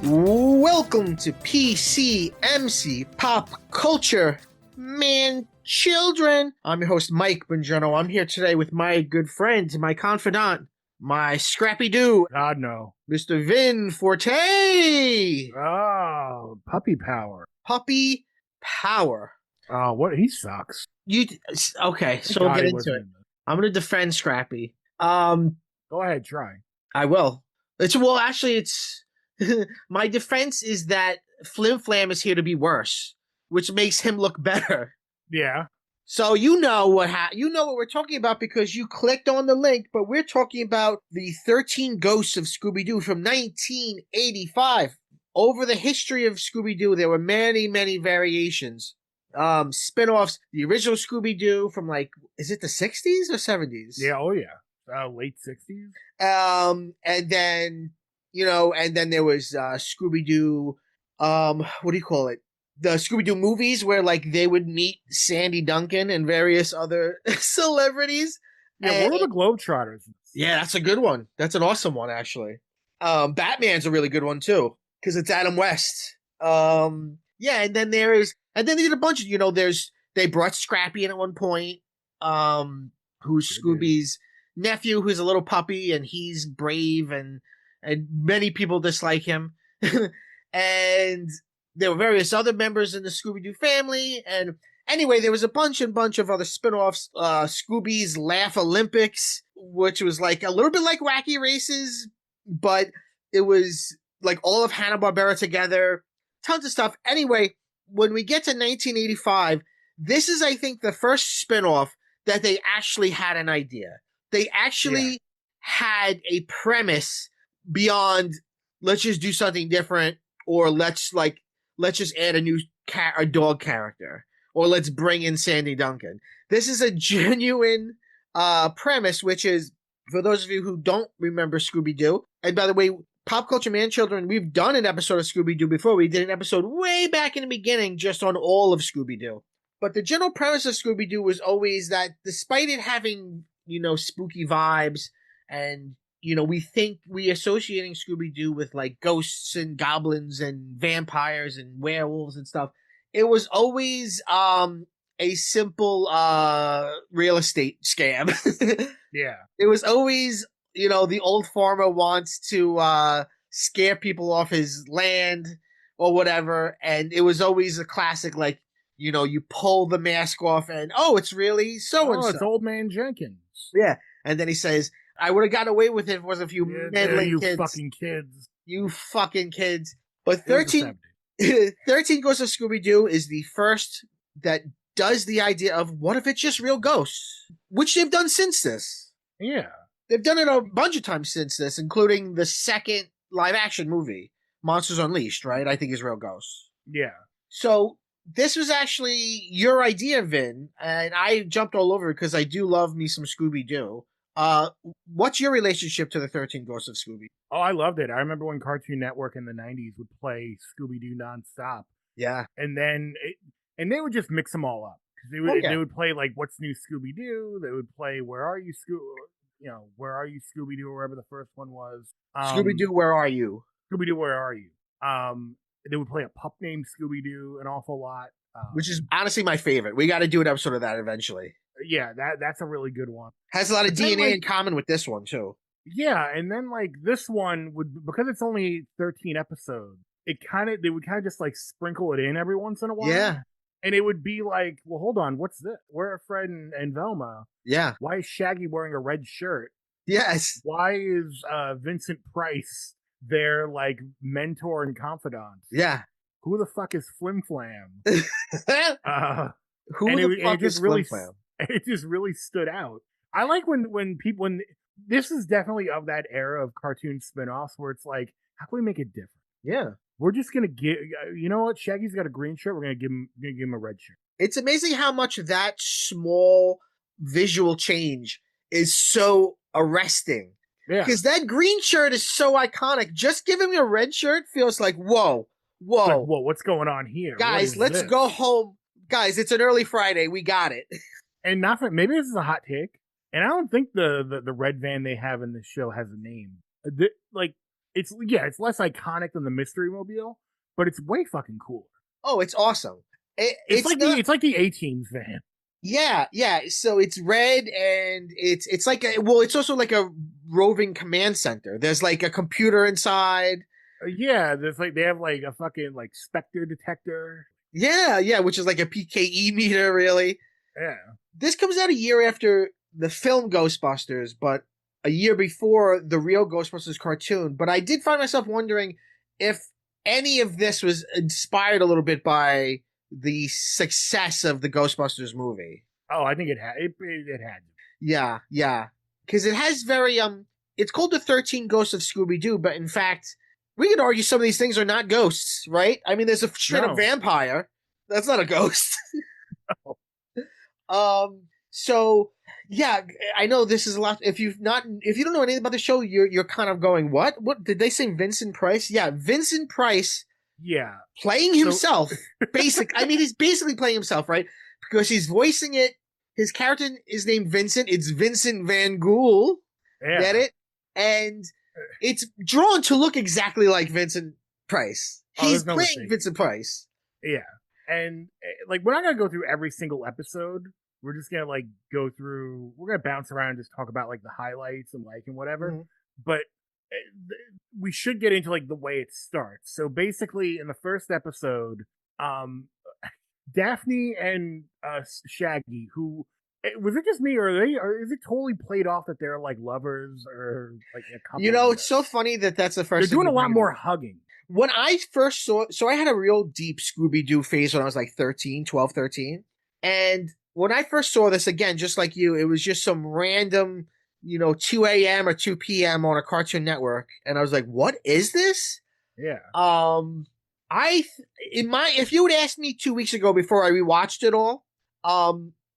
Welcome to PCMC Pop Culture Man Children. I'm your host, Mike Bongiorno. I'm here today with my good friend, my confidant, my Scrappy-Doo, God, no. Mr. Vin Forte. Oh, puppy power. Puppy Power. Oh, what? He sucks. Okay, so we'll get into it. I'm going to defend Scrappy. Go ahead, try. I will. It's my defense is that Flim Flam is here to be worse, which makes him look better. Yeah. So you know what we're talking about because you clicked on the link, but we're talking about the 13 Ghosts of Scooby-Doo from 1985. Over the history of Scooby-Doo, there were many, many variations. Spin-offs, the original Scooby-Doo from is it the 60s or 70s? Yeah, oh yeah. Late 60s. And then there was Scooby-Doo, what do you call it? The Scooby-Doo movies where they would meet Sandy Duncan and various other celebrities. Yeah, what were the Globetrotters? Yeah, that's a good one. That's an awesome one, actually. Batman's a really good one too, because it's Adam West. Yeah, and then they did a bunch of, they brought Scrappy in at one point, who's Scooby's nephew, who's a little puppy, and he's brave, and many people dislike him. And there were various other members in the Scooby-Doo family, and anyway, there was a bunch of other spin-offs. Scooby's Laugh Olympics, which was a little bit like Wacky Races, but it was all of Hanna-Barbera together. Tons of stuff. Anyway, when we get to 1985, this is, I think, the first spin-off that they actually had an idea. They actually had a premise beyond, let's just do something different, or let's just add a dog character, or let's bring in Sandy Duncan. This is a genuine premise, which is, for those of you who don't remember Scooby-Doo, and by the way, Pop Culture Man Children, we've done an episode of Scooby-Doo before. We did an episode way back in the beginning just on all of Scooby-Doo. But the general premise of Scooby-Doo was always that despite it having, spooky vibes, and, we associating Scooby-Doo with ghosts and goblins and vampires and werewolves and stuff. It was always a simple real estate scam. Yeah. It was always, the old farmer wants to scare people off his land or whatever, and it was always a classic, you pull the mask off and, oh, it's really so-and-so. Oh, it's Old Man Jenkins. Yeah. And then he says, I would have gotten away with it if it wasn't a few meddling kids. You fucking kids. You fucking kids. But 13 Ghosts of Scooby-Doo is the first that does the idea of, what if it's just real ghosts? Which they've done since this. Yeah. They've done it a bunch of times since this, including the second live-action movie, Monsters Unleashed, right? I think is real ghosts. Yeah. So this was actually your idea, Vin, and I jumped all over it because I do love me some Scooby-Doo. What's your relationship to the 13 Ghosts of Scooby? Oh, I loved it. I remember when Cartoon Network in the 90s would play Scooby-Doo nonstop. Yeah. And then, they would just mix them all up. They would play, What's New Scooby-Doo? They would play Where Are You Where Are You Scooby-Doo, or whatever the first one was. Scooby-Doo, Where Are You? Scooby-Doo, Where Are You? They would play a pup named Scooby-Doo an awful lot. Which is honestly my favorite. We got to do an episode of that eventually. Yeah, that's a really good one. Has a lot of DNA in common with this one, too. Yeah, and then, this one would, because it's only 13 episodes, they would kind of just, sprinkle it in every once in a while. Yeah. And it would be well, hold on, what's this? Where are Fred and Velma? Yeah. Why is Shaggy wearing a red shirt? Yes. Why is Vincent Price their, mentor and confidant? Yeah. Who the fuck is Flim Flam? Flim Flam? It just really stood out. I like when this is definitely of that era of cartoon spin-offs where it's how can we make it different? Yeah. We're just going to give, you know what? Shaggy's got a green shirt. We're going to give him a red shirt. It's amazing how much that small visual change is so arresting. Yeah. Because that green shirt is so iconic. Just giving him a red shirt feels like, whoa. Whoa, what's going on here? Guys, let's go home. Guys, it's an early Friday. We got it. And maybe this is a hot take, and I don't think the red van they have in the show has a name. it's less iconic than the Mystery Mobile, but it's way fucking cooler. Oh, it's awesome. It's not. It's like the A-Team's van. Yeah, yeah. So it's red and it's like it's also like a roving command center. There's like a computer inside. Yeah, there's like they have like a fucking like Spectre detector. Yeah, yeah, which is like a PKE meter, really. Yeah. This comes out a year after the film Ghostbusters, but a year before the real Ghostbusters cartoon. But I did find myself wondering if any of this was inspired a little bit by the success of the Ghostbusters movie. Oh, I think it had it had. Yeah, yeah, because it has very It's called the 13 Ghosts of Scooby-Doo, but in fact, we could argue some of these things are not ghosts, right? I mean, there's a straight up vampire. That's not a ghost. No. So yeah, I know this is a lot. If you don't know anything about the show, you're kind of going, what? What did they say? Vincent Price? Yeah, Vincent Price. Yeah, playing himself. I mean, he's basically playing himself, right? Because he's voicing it. His character is named Vincent. It's Vincent Van Ghoul. Yeah. Get it? And it's drawn to look exactly like Vincent Price. He's playing Vincent Price. Yeah. And like, we're not going to go through every single episode. We're just going to like go through, we're going to bounce around and just talk about like the highlights and like and whatever. Mm-hmm. But we should get into like the way it starts. So basically in the first episode, Daphne and Shaggy, who was it just me or is it totally played off that they're like lovers or like a couple? You know, it's so funny that's the first. They're doing a lot more hugging. When I first saw, so I had a real deep Scooby-Doo phase when I was like 12, 13. And when I first saw this, again, just like you, it was just some random, 2 a.m. or 2 p.m. on a Cartoon Network. And I was like, what is this? Yeah. If you would ask me 2 weeks ago before I rewatched it all,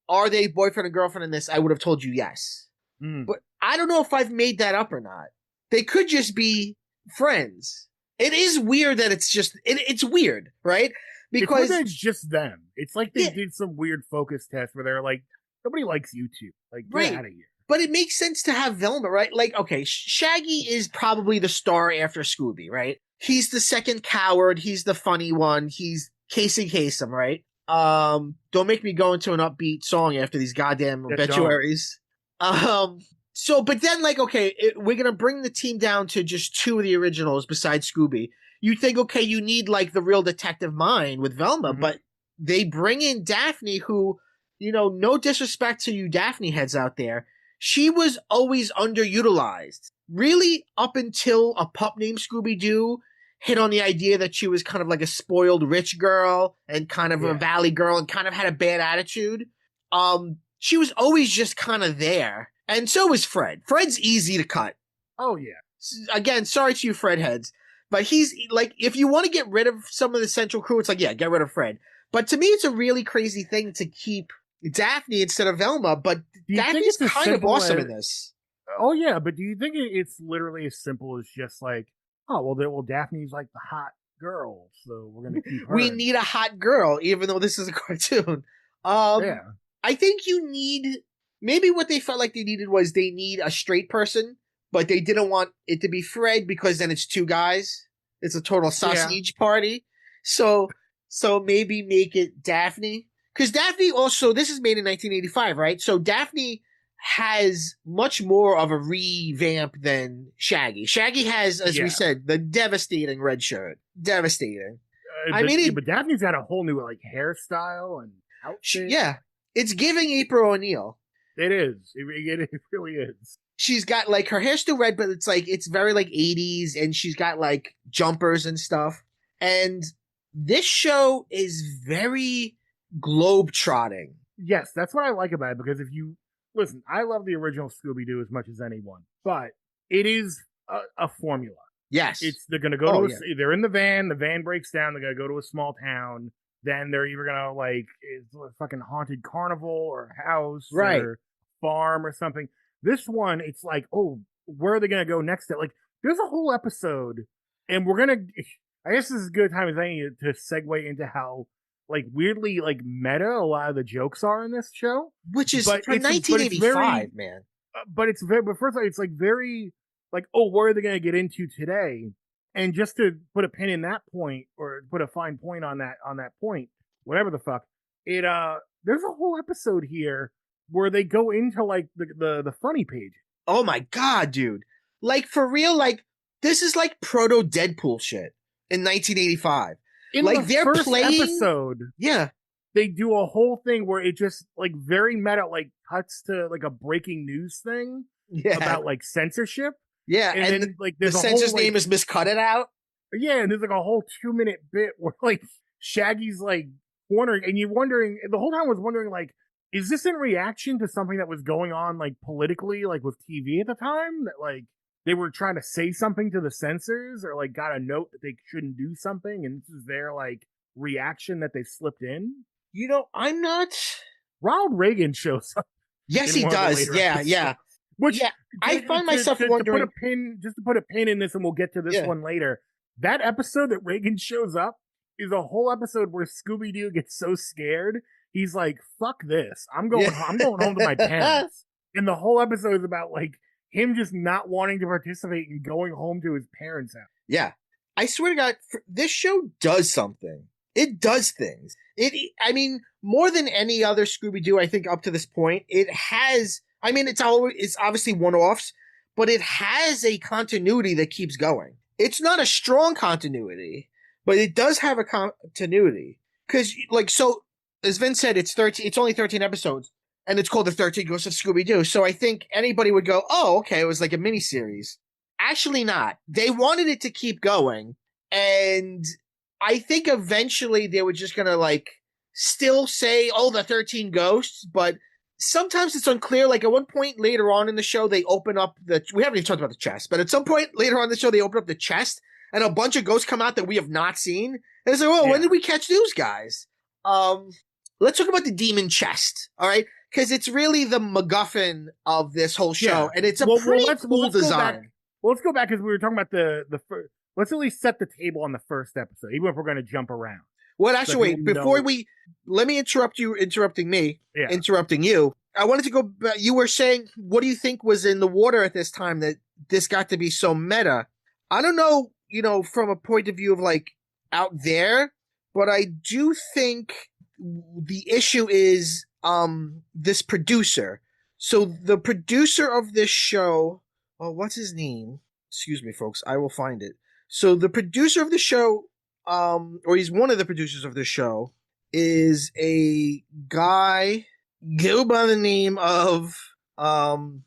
are they boyfriend and girlfriend in this? I would have told you yes. But I don't know if I've made that up or not. They could just be friends. It is weird that it's weird, right? Because it's just them. It's like they did some weird focus test where they're like, nobody likes you two. Like, get out of here. But it makes sense to have Velma, right? Like, okay, Shaggy is probably the star after Scooby, right? He's the second coward. He's the funny one. He's Casey Kasem, right? Don't make me go into an upbeat song after these goddamn obituaries. But then, like, okay, we're going to bring the team down to just two of the originals besides Scooby. You think, okay, you need, like, the real detective mind with Velma, but they bring in Daphne, who, no disrespect to you Daphne heads out there, she was always underutilized. Really, up until a pup named Scooby-Doo hit on the idea that she was kind of like a spoiled rich girl and kind of a valley girl and kind of had a bad attitude. She was always just kind of there. And so was Fred. Fred's easy to cut. Oh, yeah. Again, sorry to you Fred heads. But he's like, if you want to get rid of some of the central crew, it's like, yeah, get rid of Fred. But to me, it's a really crazy thing to keep Daphne instead of Velma. But Daphne's kind of awesome in this. Oh, yeah. But do you think it's literally as simple as just like, oh, well, Daphne's like the hot girl, so we're going to keep her. We need a hot girl, even though this is a cartoon. Yeah. I think you need, maybe what they felt like they needed was they need a straight person, but they didn't want it to be Fred because then it's two guys. It's a total sausage party. So maybe make it Daphne. Because Daphne also, this is made in 1985, right? So Daphne has much more of a revamp than Shaggy. Shaggy has, as we said, the devastating red shirt. Devastating. But Daphne's got a whole new like hairstyle and outfit. Yeah, it's giving April O'Neil. It is. It really is. She's got like her hair's still red, but it's very like 80s, and she's got like jumpers and stuff. And this show is very globe-trotting. Yes, that's what I like about it, because if you listen, I love the original Scooby-Doo as much as anyone, but it is a formula. Yes. They're going to go they're in the van breaks down, they're going to go to a small town, then they're either going to like, it's a fucking haunted carnival or house or farm or something. This one, it's like, oh, where are they going to go next? Like, there's a whole episode, and we're going to, I guess this is a good time as any to segue into how like weirdly like meta a lot of the jokes are in this show, which is from 1985, man. But first of all, it's like very like, oh, what are they going to get into today? And just to put a pin in that point, or put a fine point on that point, whatever the fuck, it there's a whole episode here where they go into like the funny page. Oh my god, dude! Like for real, like this is like proto Deadpool shit in 1985. In Like the they're first playing, episode, yeah, they do a whole thing where it just like very meta, like cuts to like a breaking news thing yeah, about like censorship. yeah, And and then like the there's a censor's whole like, name is Miss Cut It Out. yeah, and there's like a whole 2-minute bit where like Shaggy's like wondering, and you're wondering the whole time, was wondering like, is this in reaction to something that was going on like politically, like with TV at the time, that like they were trying to say something to the censors, or like got a note that they shouldn't do something, and this is their like reaction that they slipped in. You know, I'm not. Ronald Reagan shows up Yes, in he one of the does. later Yeah, episodes. yeah, Which yeah. I find myself to put wondering. a pin, just to put a pin in this, and we'll get to this Yeah. one later. That episode that Reagan shows up is a whole episode where Scooby Doo gets so scared, he's like, "Fuck this! I'm going. Yeah. I'm going home to my parents." And the whole episode is about like him just not wanting to participate and going home to his parents' house. Yeah, I swear to God, this show does something. It does things. I mean, more than any other Scooby Doo, I think up to this point, it has. I mean, it's obviously one-offs, but it has a continuity that keeps going. It's not a strong continuity, but it does have a continuity. Because, like, so as Vince said, it's 13. It's only 13 episodes, and it's called the 13 Ghosts of Scooby-Doo. So I think anybody would go, "Oh, okay, it was like a miniseries." Actually, not. They wanted it to keep going, and I think eventually they were just gonna like still say, "Oh, the 13 ghosts," but sometimes it's unclear. Like at one point later on in the show, they open up we haven't even talked about the chest, but at some point later on in the show, they open up the chest and a bunch of ghosts come out that we have not seen. And it's like, "Oh, when did we catch those guys?" Let's talk about the demon chest, all right? Because it's really the MacGuffin of this whole show, and it's a pretty cool design. Let's go back, because we were talking about the first. Let's at least set the table on the first episode, even if we're going to jump around. Well, actually, wait, before let me interrupt you, interrupting you. I wanted to go back. You were saying, what do you think was in the water at this time that this got to be so meta? I don't know, from a point of view of like out there, but I do think the issue is this producer. So the producer of this show, what's his name? Excuse me, folks, I will find it. So the producer of the show, or he's one of the producers of the show, is a guy go by the name of Tom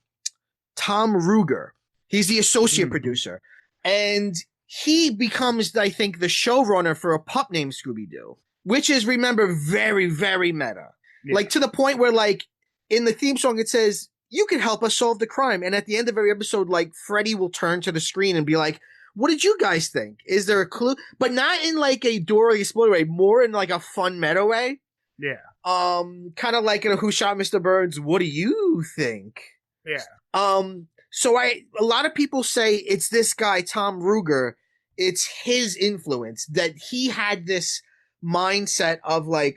Ruger. He's the associate producer, and he becomes, I think, the showrunner for a pup named Scooby-Doo, which is, remember, very, very meta. Yeah. Like to the point where, like, in the theme song, it says, "You can help us solve the crime." And at the end of every episode, like, Freddy will turn to the screen and be like, "What did you guys think? Is there a clue?" But not in like a Dora the Explorer way, more in like a fun meta way. Yeah. Kind of like in a Who Shot Mr. Burns? What do you think? Yeah. So a lot of people say it's this guy, Tom Ruger. It's his influence that he had this mindset of like,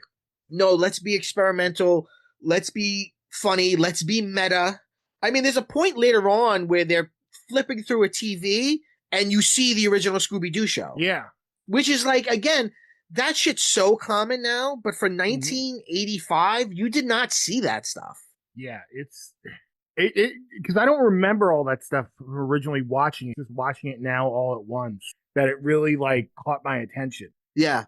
no, let's be experimental. Let's be funny. Let's be meta. I mean, there's a point later on where they're flipping through a TV and you see the original Scooby-Doo show. Yeah. Which is like, again, that shit's so common now, but for 1985, you did not see that stuff. Yeah, it's because I don't remember all that stuff from originally watching it, just watching it now all at once, that it really like caught my attention. Yeah.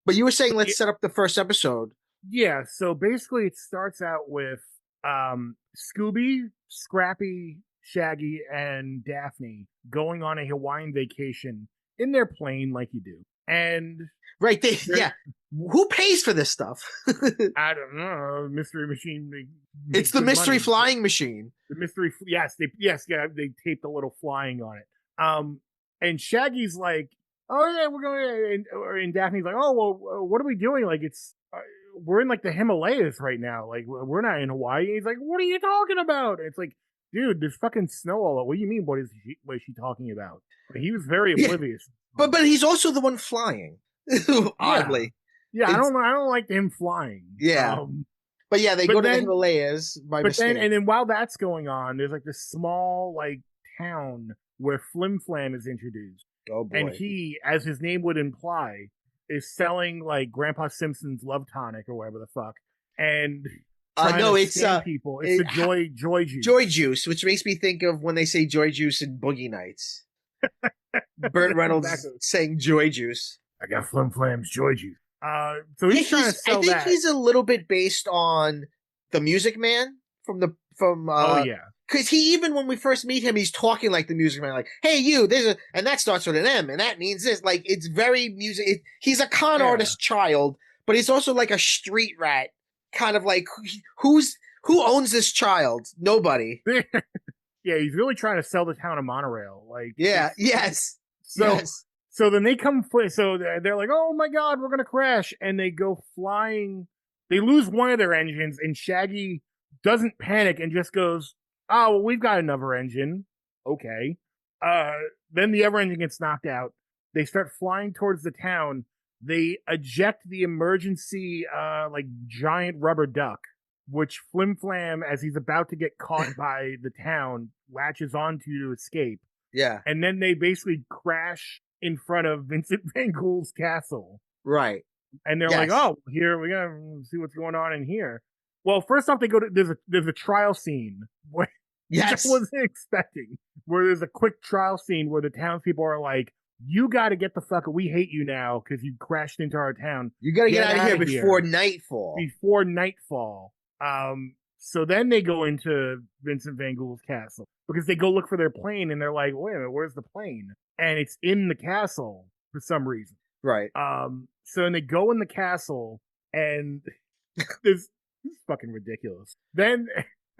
But you were saying, let's set up the first episode. Yeah, so basically it starts out with Scooby, Scrappy, Shaggy, and Daphne going on a Hawaiian vacation in their plane like you do. And right, who pays for this stuff? I don't know. Mystery Machine. It's the mystery flying machine. The mystery, they taped a little flying on it. And Shaggy's like, "Oh yeah, we're going," and Daphne's like, "Oh well, what are we doing? Like we're in like the Himalayas right now. Like we're not in Hawaii." And he's like, "What are you talking about?" And it's like, dude, there's fucking snow all over. What do you mean? What is she talking about? He was very oblivious. But he's also the one flying. Oddly. Yeah, I don't like him flying. Yeah. But yeah, they go to the Himalayas by mistake. And then while that's going on, there's like this small like town where Flim Flam is introduced. Oh And boy. he, as his name would imply, is selling like Grandpa Simpson's love tonic or whatever the fuck, and trying to No, it's scam people. It's it, the joy juice. Joy Juice, which makes me think of when they say Joy Juice in Boogie Nights. Burt Reynolds Exactly. saying Joy Juice. I got Flim Flam's joy juice. So Yeah, he's trying to I sell think that. he's a little bit based on the Music Man from Oh yeah, because he, even when we first meet him, he's talking like the Music Man, like, "Hey, you, there's a," and that starts with an M, and that means this. Like, it's very music. He's a con yeah. artist child, but he's also like a street rat, kind of like who owns this child? Nobody. Yeah, he's really trying to sell the town of Monorail. Like, Yeah. Yes. so Yes. so then they come. So they're like, "Oh my god, we're gonna crash!" And they go flying. They lose one of their engines, and Shaggy doesn't panic and just goes, "Oh, well, we've got another engine. Okay." Uh, then the other engine gets knocked out. They start flying towards the town. They eject the emergency, like giant rubber duck, which Flim Flam, as he's about to get caught by the town, latches onto to escape. Yeah. And then they basically crash in front of Vincent Van Gogh's castle. Right. And they're like, Yes. "Oh, here we gotta see what's going on in here." Well, first off, they go to there's a trial scene where I Yes. wasn't expecting, where there's a quick trial scene where the townspeople are like, "You got to get the fuck. We hate you now because you crashed into our town. You got to get out of here outta before nightfall. Before nightfall." So then they go into Vincent Van Gogh's castle because they go look for their plane and they're like, "Wait a minute, where's the plane?" And it's in the castle for some reason. Right. So then they go in the castle and this is fucking ridiculous. Then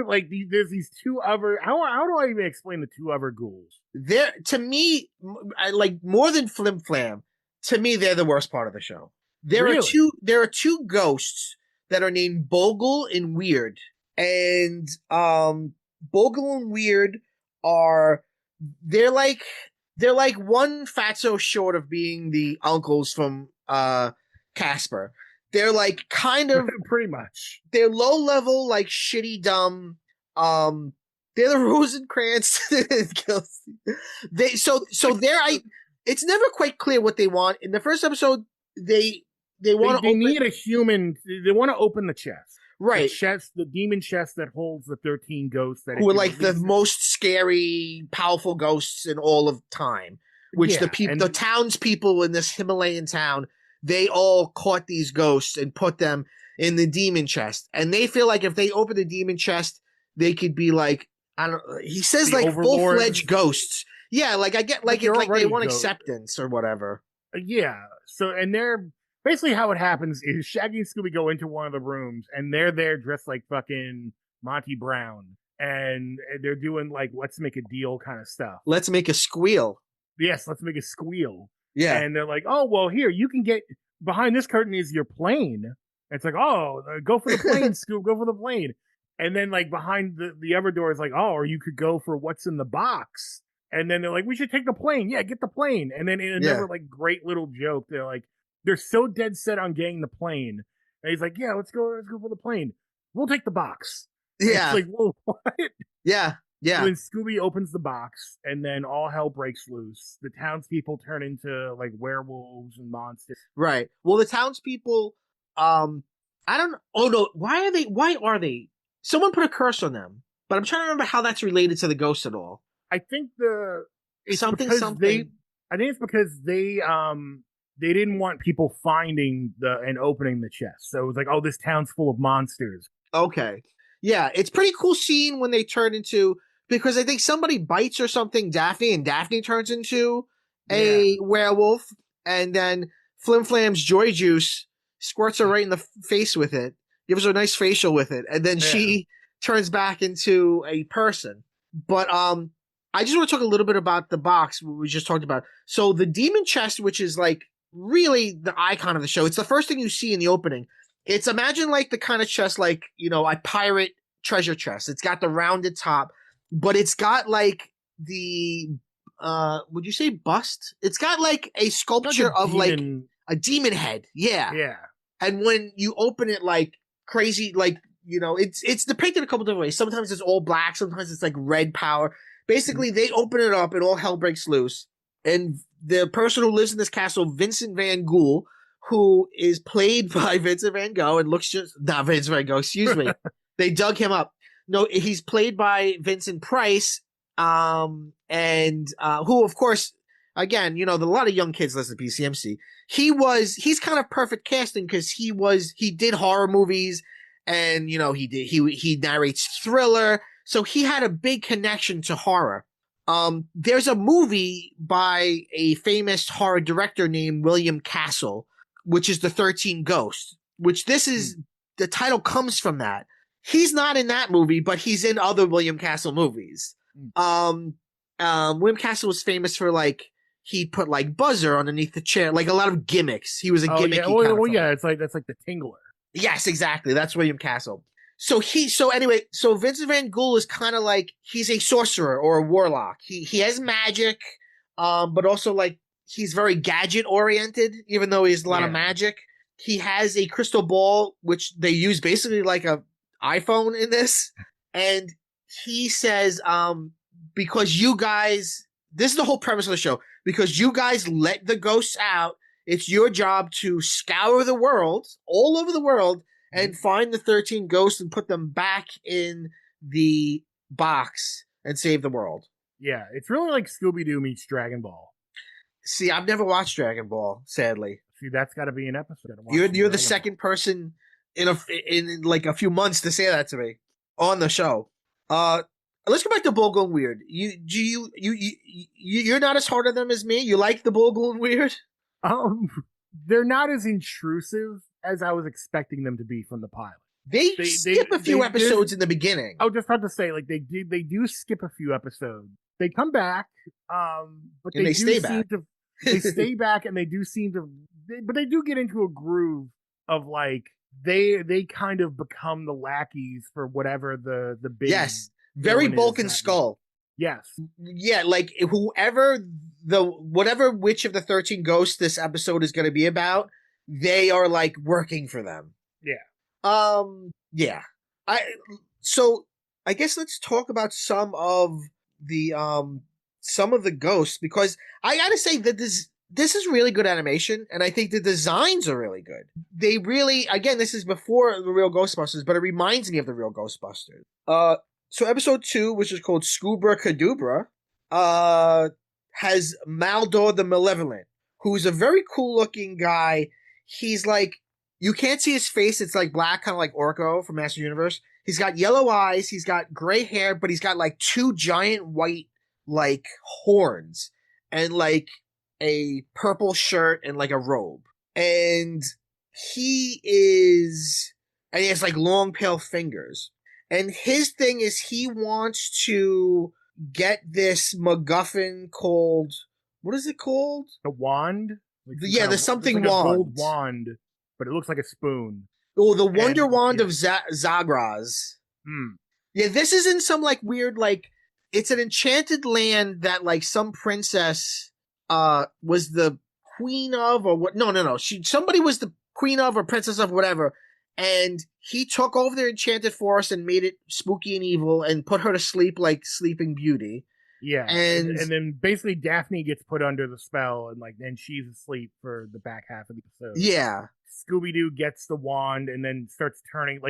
like there's these two other how do I even explain the two other ghouls? They're, to me, I like more than Flim Flam. To me, they're the worst part of the show. Really? There are two ghosts that are named Bogle and Weird, and Bogle and Weird are they're like one fatso short of being the uncles from Casper. They're like kind of Pretty much. they're low level, like shitty dumb. They're the Rosencrantz. It's never quite clear what they want. In the first episode, they want to They open. need a human. They want to open the chest. Right. The demon chest that holds the 13 ghosts that who are like the most scary, powerful ghosts in all of time. Which the townspeople in this Himalayan town, they all caught these ghosts and put them in the demon chest, and they feel like if they open the demon chest, they could be like, I don't. He says like full-fledged ghosts. Yeah, like I get like they want acceptance or whatever. Yeah. So and they're basically how it happens is Shaggy and Scooby go into one of the rooms and they're there dressed like fucking Monty Brown, and they're doing like let's make a deal kind of stuff. Let's make a squeal. Yes, let's make a squeal. Yeah. And they're like, "Oh, well, here, you can get behind this curtain is your plane." It's like, "Oh, go for the plane, Scoob, go for the plane." And then like behind the other door is like, "Oh, or you could go for what's in the box." And then they're like, "We should take the plane." Yeah, get the plane. And then in another like great little joke, they're so dead set on getting the plane. And he's like, "Yeah, let's go for the plane. We'll take the box." Yeah. And it's like, whoa, what? Yeah. Yeah. So then Scooby opens the box, and then all hell breaks loose. The townspeople turn into like werewolves and monsters. Right. Well, the townspeople, I don't. Oh no, why are they? Someone put a curse on them, but I'm trying to remember how that's related to the ghosts at all. I think it's something. I think it's because they didn't want people finding and opening the chest. So it was like, oh, this town's full of monsters. Okay. Yeah, it's pretty cool scene when they turn into, because I think somebody bites or something Daphne, and Daphne turns into a werewolf, and then Flim Flam's Joy Juice squirts her right in the face with it, gives her a nice facial with it, and then she turns back into a person. But I just want to talk a little bit about the box we just talked about. So the demon chest, which is like really the icon of the show, it's the first thing you see in the opening. It's, imagine like the kind of chest like, a pirate treasure chest. It's got the rounded top, but it's got like the would you say bust? It's got like a sculpture of like a demon head. Yeah. Yeah. And when you open it, like crazy, like, it's depicted a couple different ways. Sometimes it's all black, sometimes it's like red power. Basically, they open it up and all hell breaks loose. And the person who lives in this castle, Vincent Van Gogh, who is played by Vincent Van Gogh and looks just not Vincent Van Gogh, excuse me. They dug him up. No, he's played by Vincent Price, and who, of course, again, a lot of young kids listen to PCMC. He's kind of perfect casting because he did horror movies, and he narrates thriller, so he had a big connection to horror. There's a movie by a famous horror director named William Castle, which is The 13 Ghosts, which the title comes from that. He's not in that movie, but he's in other William Castle movies. William Castle was famous for he put Buzzer underneath the chair, a lot of gimmicks. He was a gimmicky kind of yeah, that's like the Tingler. Yes, exactly. That's William Castle. So Vincent Van Gogh is kind of he's a sorcerer or a warlock. He has magic, but also he's very gadget oriented, even though he has a lot of magic. He has a crystal ball, which they use basically like a iPhone in this. And he says, because you guys, this is the whole premise of the show, because you guys let the ghosts out, it's your job to scour the world, all over the world, and find the 13 ghosts and put them back in the box and save the world. Yeah, it's really like Scooby-Doo meets Dragon Ball. See, I've never watched Dragon Ball, sadly. See, that's got to be an episode. You're the second person in a few months to say that to me on the show. Let's go back to Bull Going Weird. You're not as hard on them as me. You like the Bull Going Weird? They're not as intrusive as I was expecting them to be from the pilot. They skip a few episodes in the beginning. I was just about to say, they do skip a few episodes. They come back, but they stay back. They stay back, and they do seem to, but they do get into a groove of they kind of become the lackeys for whatever the big very Bulk and Skull. Yes. Yeah, whatever which of the 13 ghosts this episode is going to be about, they are working for them. Yeah. Yeah. So I guess let's talk about some of the ghosts, because I got to say that this is really good animation, and I think the designs are really good. They really, again, this is before the real Ghostbusters, but it reminds me of the real Ghostbusters. So episode 2, which is called Scoobra Kadubra, has Maldor the Malevolent, who's a very cool looking guy. He's you can't see his face. It's black, kind of like Orko from Master Universe. He's got yellow eyes. He's got gray hair, but he's got 2 giant white horns and a purple shirt and a robe. And he has long pale fingers. And his thing is he wants to get this MacGuffin called, what is it called? The wand? The something wand. A gold wand, but it looks like a spoon. Oh, the Wonder Wand of Zagraz. Yeah, this is in some weird, it's an enchanted land that some princess was the queen of, or what? No. Somebody was the queen of or princess of whatever. And he took over their enchanted forest and made it spooky and evil and put her to sleep like Sleeping Beauty. Yeah. And then basically Daphne gets put under the spell, and then she's asleep for the back half of the episode. Yeah. Scooby-Doo gets the wand and then starts turning,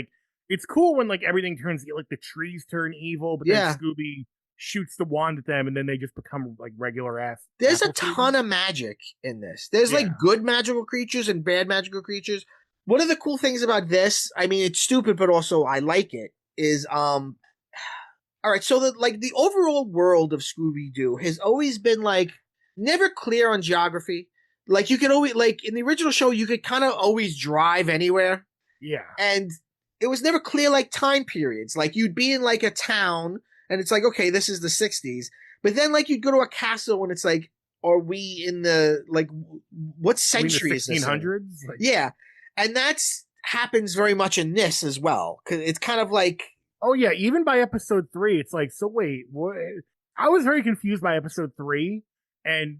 it's cool when everything turns, the trees turn evil, but then Scooby shoots the wand at them and then they just become regular ass. There's a ton of magic in this. There's good magical creatures and bad magical creatures. One of the cool things about this, I mean, it's stupid, but also I like it, is, all right, so the overall world of Scooby-Doo has always been, never clear on geography. You could always, in the original show, you could kind of always drive anywhere. Yeah. And it was never clear, like, time periods. Like, you'd be in, like, a town, and it's like, okay, this is the 60s. But then, like, you'd go to a castle, and it's like, are we in the, like, what century is this? 1600s? Like, yeah. And that's happens very much in this as well. Because it's kind of like... Oh, yeah, even by episode 3, it's like, so wait, what? I was very confused by episode 3, and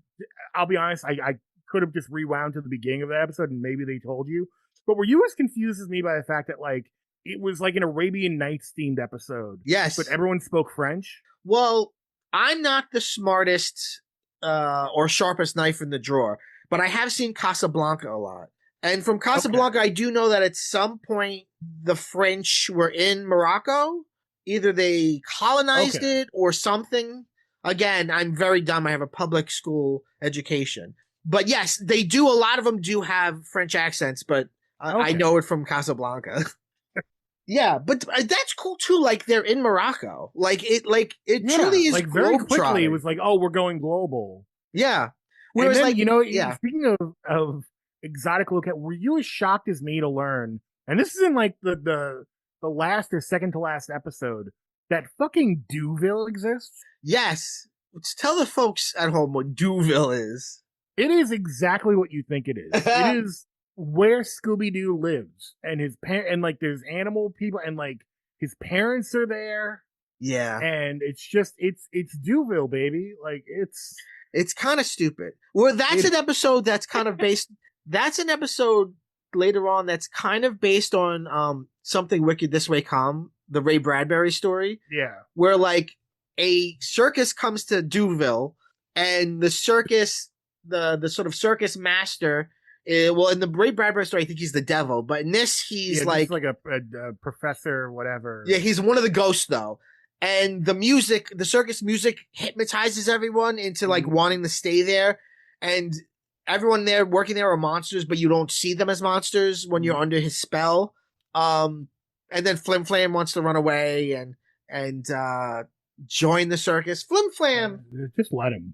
I'll be honest, I could have just rewound to the beginning of the episode, and maybe they told you. But were you as confused as me by the fact that, like, it was like an Arabian Nights themed episode? Yes. But everyone spoke French? Well, I'm not the smartest or sharpest knife in the drawer, but I have seen Casablanca a lot. And from Okay. Casablanca, I do know that at some point the French were in Morocco. Either they colonized Okay. it or something. Again, I'm very dumb. I have a public school education. But yes, they do. A lot of them do have French accents, but I Okay. know it from Casablanca. Yeah, but that's cool too. Like they're in Morocco. Like it truly Yeah. is Like very globe quickly, it trotting. was like, oh, we're going global. Yeah. And Whereas then, like you know, yeah, speaking of exotic look at, were you as shocked as me to learn? And this is in like the last or second to last episode that fucking Duville exists. yes. Let's tell the folks at home what Duville is. It is exactly what you think it is. It is where Scooby Doo lives, and his and like there's animal people, and like his parents are there, Yeah. and it's just it's Duville, baby. Like It's kind of stupid. Well, that's it an episode that's kind of based. That's an episode later on that's kind of based on something wicked this way come the Ray Bradbury story yeah. where like a circus comes to Duville and the circus the sort of circus master well in the Ray Bradbury story I think he's the devil but in this he's Yeah, this is like like a professor, whatever. yeah, he's one of the ghosts though. And the music, the circus music hypnotizes everyone into like Mhm. wanting to stay there. And everyone there working there are monsters, but you don't see them as monsters when you're Mhm. under his spell. Um and then Flim Flam wants to run away and join the circus. Just let him.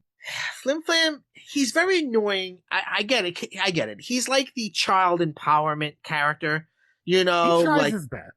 Flim Flam, he's very annoying. I get it. I get it. He's like the child empowerment character, you He know, tries like his best.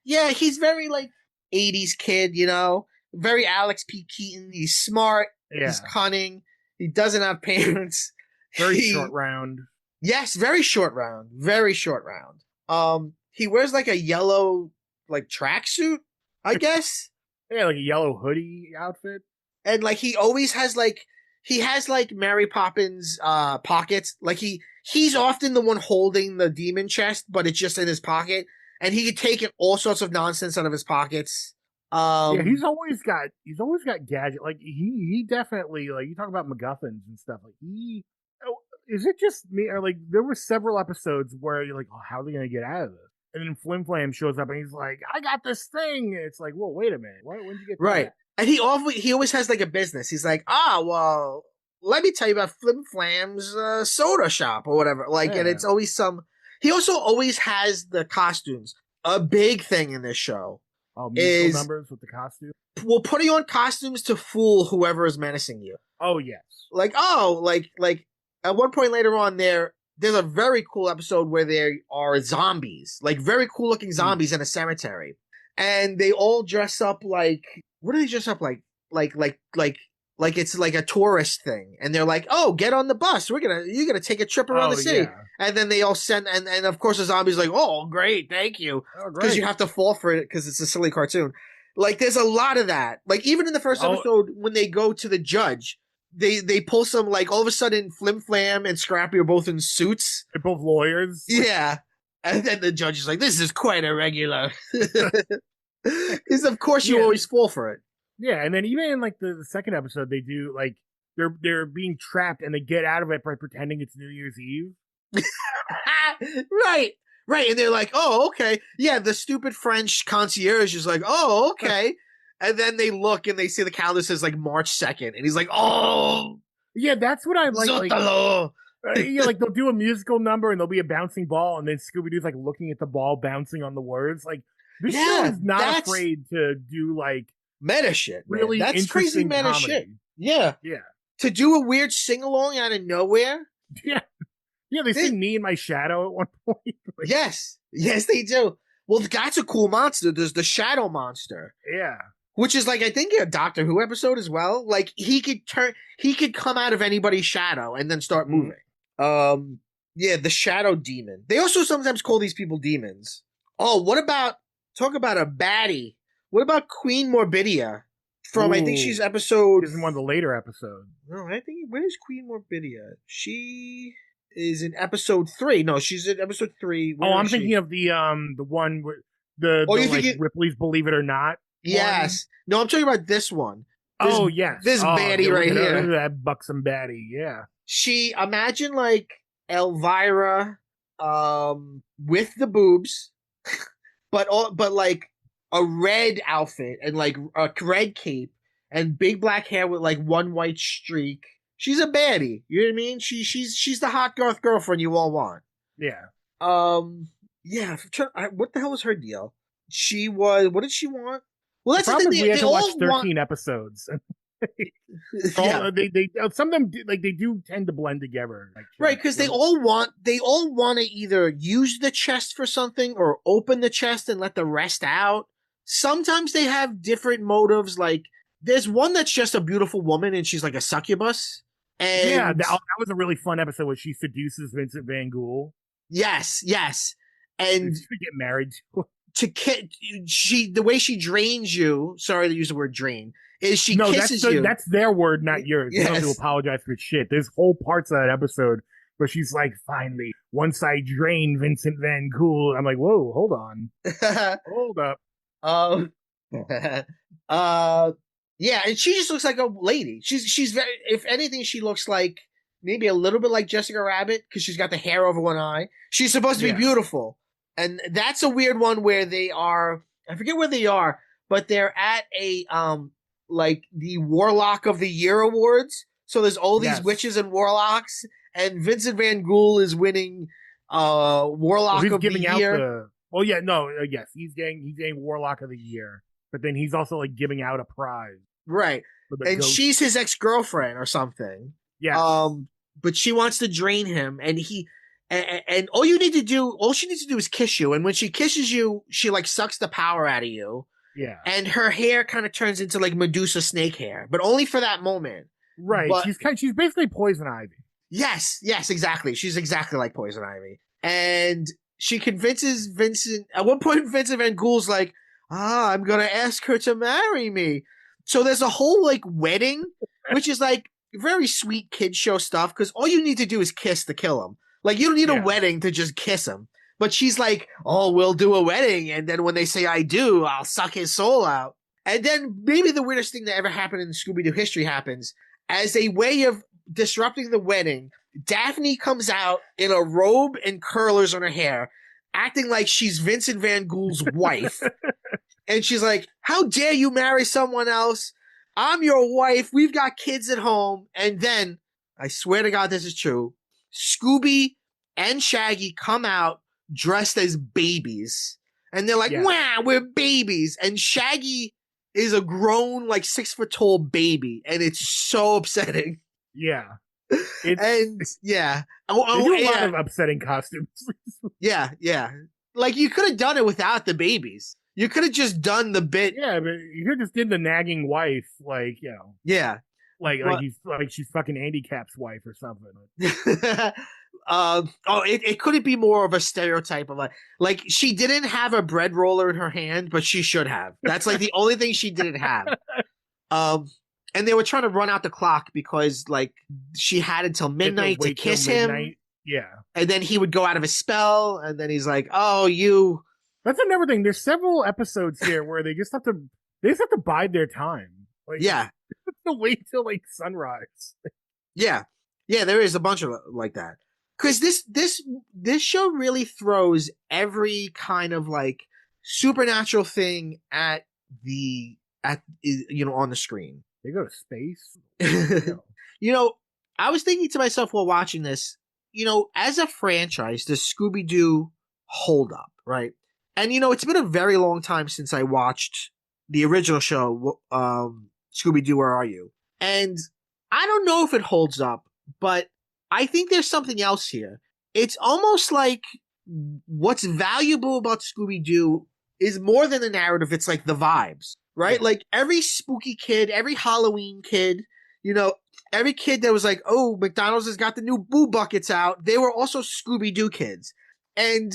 yeah, he's very like 80s kid, you know, very Alex P. Keaton. He's smart, he's Yeah, cunning, he doesn't have parents. very short He round. yes, very short round, very short round. He wears like a yellow like tracksuit, I guess. Yeah, like a yellow hoodie outfit. And like he always has like he has like Mary Poppins pockets. Like he's often the one holding the demon chest, but it's just in his pocket. And he could take all sorts of nonsense out of his pockets. Yeah, Um he's always got gadget. Like he definitely like you talk about MacGuffins and stuff. Like he oh, is it just me or like there were several episodes where you're like, oh, how are they gonna get out of this? And then Flim Flam shows up and he's like, I got this thing. And it's like, well, wait a minute, when did you get right. that? And he always has like a business. He's like, well, let me tell you about Flim Flam's soda shop or whatever. Like, and Yeah. it's always some. He also always has the costumes. A big thing in this show Oh, musical is numbers with the costume. well putting on costumes to fool whoever is menacing you. Oh yes. Like, oh, like at one point later on there's a very cool episode where there are zombies, like very cool looking zombies in a cemetery. And they all dress up like what do they dress up like? Like it's like a tourist thing. And they're like, oh, get on the bus. You're gonna take a trip around the Oh city. yeah. And then they all send and of course the zombie's like, oh great, thank you. Oh Because great. you have to fall for it because it's a silly cartoon. Like there's a lot of that. Like even in the first Oh, episode when they go to the judge, they pull some like all of a sudden Flim Flam and Scrappy are both in suits. they're both lawyers. Yeah. And then the judge is like, this is quite irregular. Because of course you Yeah. always fall for it. Yeah, and then even in like the second episode, they do like they're being trapped and they get out of it by pretending it's New Year's Eve. Right. Right. And they're like, oh, okay. Yeah, the stupid French concierge is like, oh, okay. And then they look and they see the calendar says like March 2nd. And he's like, oh, Yeah, that's what I like. Zotalo. Yeah, like they'll do a musical number and there'll be a bouncing ball, and then Scooby Doo's like looking at the ball bouncing on the words. Like this show Yeah, is not that's afraid to do like meta shit, man. really That's crazy interesting meta comedy. shit. Yeah. Yeah, To do a weird sing along out of nowhere. yeah, yeah. They sing "Me and My Shadow" at one point. Like, Yes. Yes, they do. Well, that's a cool monster. There's the Shadow Monster, yeah, which is like, I think a Doctor Who episode as well. Like, he could come out of anybody's shadow and then start moving. Yeah, the Shadow Demon. They also sometimes call these people demons. Oh, talk about a baddie. What about Queen Morbidia? I think she's Ooh. episode. She's in one of the later episodes. No, I think, where's Queen Morbidia? She is in episode 3. No, she's in episode 3. Where Oh, I'm is she? thinking of the one where Oh, the you like thinking- Ripley's Believe It or Not. Yes. No, I'm talking about this one. This Oh yes. this Oh, yeah, baddie look right at her. Look here. at that buxom baddie. Yeah. She imagine like Elvira with the boobs, but like a red outfit and like a red cape and big black hair with like one white streak. She's a baddie. You know what I mean? She's the hot goth girlfriend you all want. Yeah. Um, yeah. What the hell was her deal? She was. What did she want? Well, The that's the thing. problem is we had They to watch all want. 13 episodes. Yeah, They some of them like they do tend to blend together. Like right. Because they all want to either use the chest for something or open the chest and let the rest out. Sometimes they have different motives. Like there's one that's just a beautiful woman and she's like a succubus. yeah, And that was a really fun episode where she seduces Vincent Van Ghoul. yes, and To get married to. the way she drains you. Sorry to use the word drain. Is she No, kisses you? that's their word, not yours. You don't have to Yes. apologize for shit. There's whole parts of that episode where she's like, finally, once I drain Vincent Van Ghoul, I'm like, whoa, hold on. Hold up. um, uh, yeah, and she just looks like a lady. She's very. If anything, she looks like maybe a little bit like Jessica Rabbit because she's got the hair over one eye. She's supposed to be Yeah. beautiful, and that's a weird one where they are. I forget where they are, but they're at a like the Warlock of the Year awards. So there's all these Yes. witches and warlocks, and Vincent Van Ghoul is winning Well, Warlock he's of the giving out Year. the. Oh yeah, no, yes, he's getting Warlock of the Year, but then he's also like giving out a prize Right. for the And ghost. she's his ex-girlfriend or something. Yes. But she wants to drain him and and all she needs to do is kiss you. And when she kisses you, she like sucks the power out of you. Yeah. And her hair kind of turns into like Medusa snake hair, but only for that moment. Right. But She's basically Poison Ivy. yes, exactly. She's exactly like Poison Ivy. And she convinces Vincent at one point Vincent Van Ghoul's like, I'm gonna ask her to marry me. So there's a whole like wedding, which is like very sweet kid show stuff, because all you need to do is kiss to kill him. Like you don't need a wedding to just kiss him. But she's like, oh, we'll do a wedding, and then when they say I do, I'll suck his soul out. And then maybe the weirdest thing that ever happened in Scooby-Doo history happens. As a way of disrupting the wedding, Daphne comes out in a robe and curlers on her hair, acting like she's Vincent Van Ghoul's wife. And she's like, how dare you marry someone else? I'm your wife. We've got kids at home. And then, I swear to God this is true, Scooby and Shaggy come out dressed as babies. And they're like, wow, we're babies. And Shaggy is a grown, like 6 foot tall baby. And it's so upsetting. Yeah. And yeah. They do a lot of upsetting costumes. Yeah. Like you could have done it without the babies. You could have just done the bit. Yeah, but you could just did the nagging wife, like, you know. Yeah. Like she's fucking Andy Cap's wife or something. It couldn't be more of a stereotype of like she didn't have a bread roller in her hand, but she should have. That's like the only thing she didn't have. And they were trying to run out the clock because like she had until midnight to kiss him. Yeah. And then he would go out of his spell, and then he's like, "Oh, you." That's another thing. There's several episodes here where they just have to bide their time. Like, yeah. To wait till like sunrise. Yeah, there is a bunch of like that. Because this show really throws every kind of like supernatural thing at on the screen. They go to space. I was thinking to myself while watching this, as a franchise, does Scooby-Doo hold up, right? And it's been a very long time since I watched the original show, Scooby-Doo, Where Are You? And I don't know if it holds up, but I think there's something else here. It's almost like what's valuable about Scooby-Doo is more than the narrative. It's like the vibes, right? Yeah. Like every spooky kid, every Halloween kid, every kid that was like, oh, McDonald's has got the new Boo Buckets out. They were also Scooby-Doo kids. And,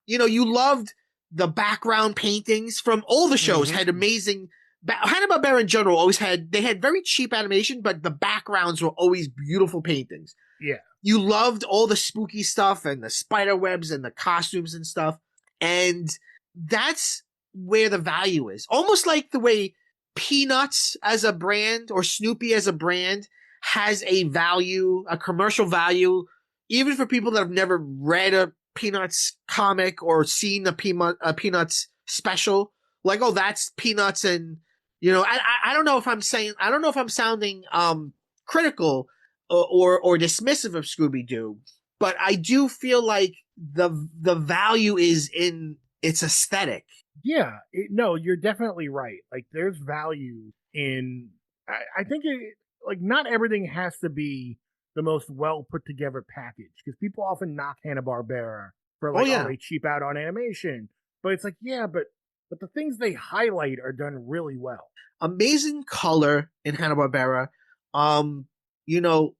you loved the background paintings from all the shows, had amazing. Hanna-Barbera in general they had very cheap animation, but the backgrounds were always beautiful paintings. Yeah. You loved all the spooky stuff and the spider webs and the costumes and stuff. And that's where the value is. Almost like the way Peanuts as a brand or Snoopy as a brand has a value, a commercial value, even for people that have never read a Peanuts comic or seen a Peanuts special. Like, oh, that's Peanuts, and I don't know if I'm saying, I don't know if I'm sounding critical or dismissive of Scooby Doo, but I do feel like the value is in its aesthetic. Yeah, no, you're definitely right. Like, there's value in. I think like not everything has to be the most well put together package because people often knock Hanna Barbera for Oh like, oh, yeah, they cheap out on animation, but it's like, yeah, but the things they highlight are done really well. amazing color in Hanna Barbera. Um, you know,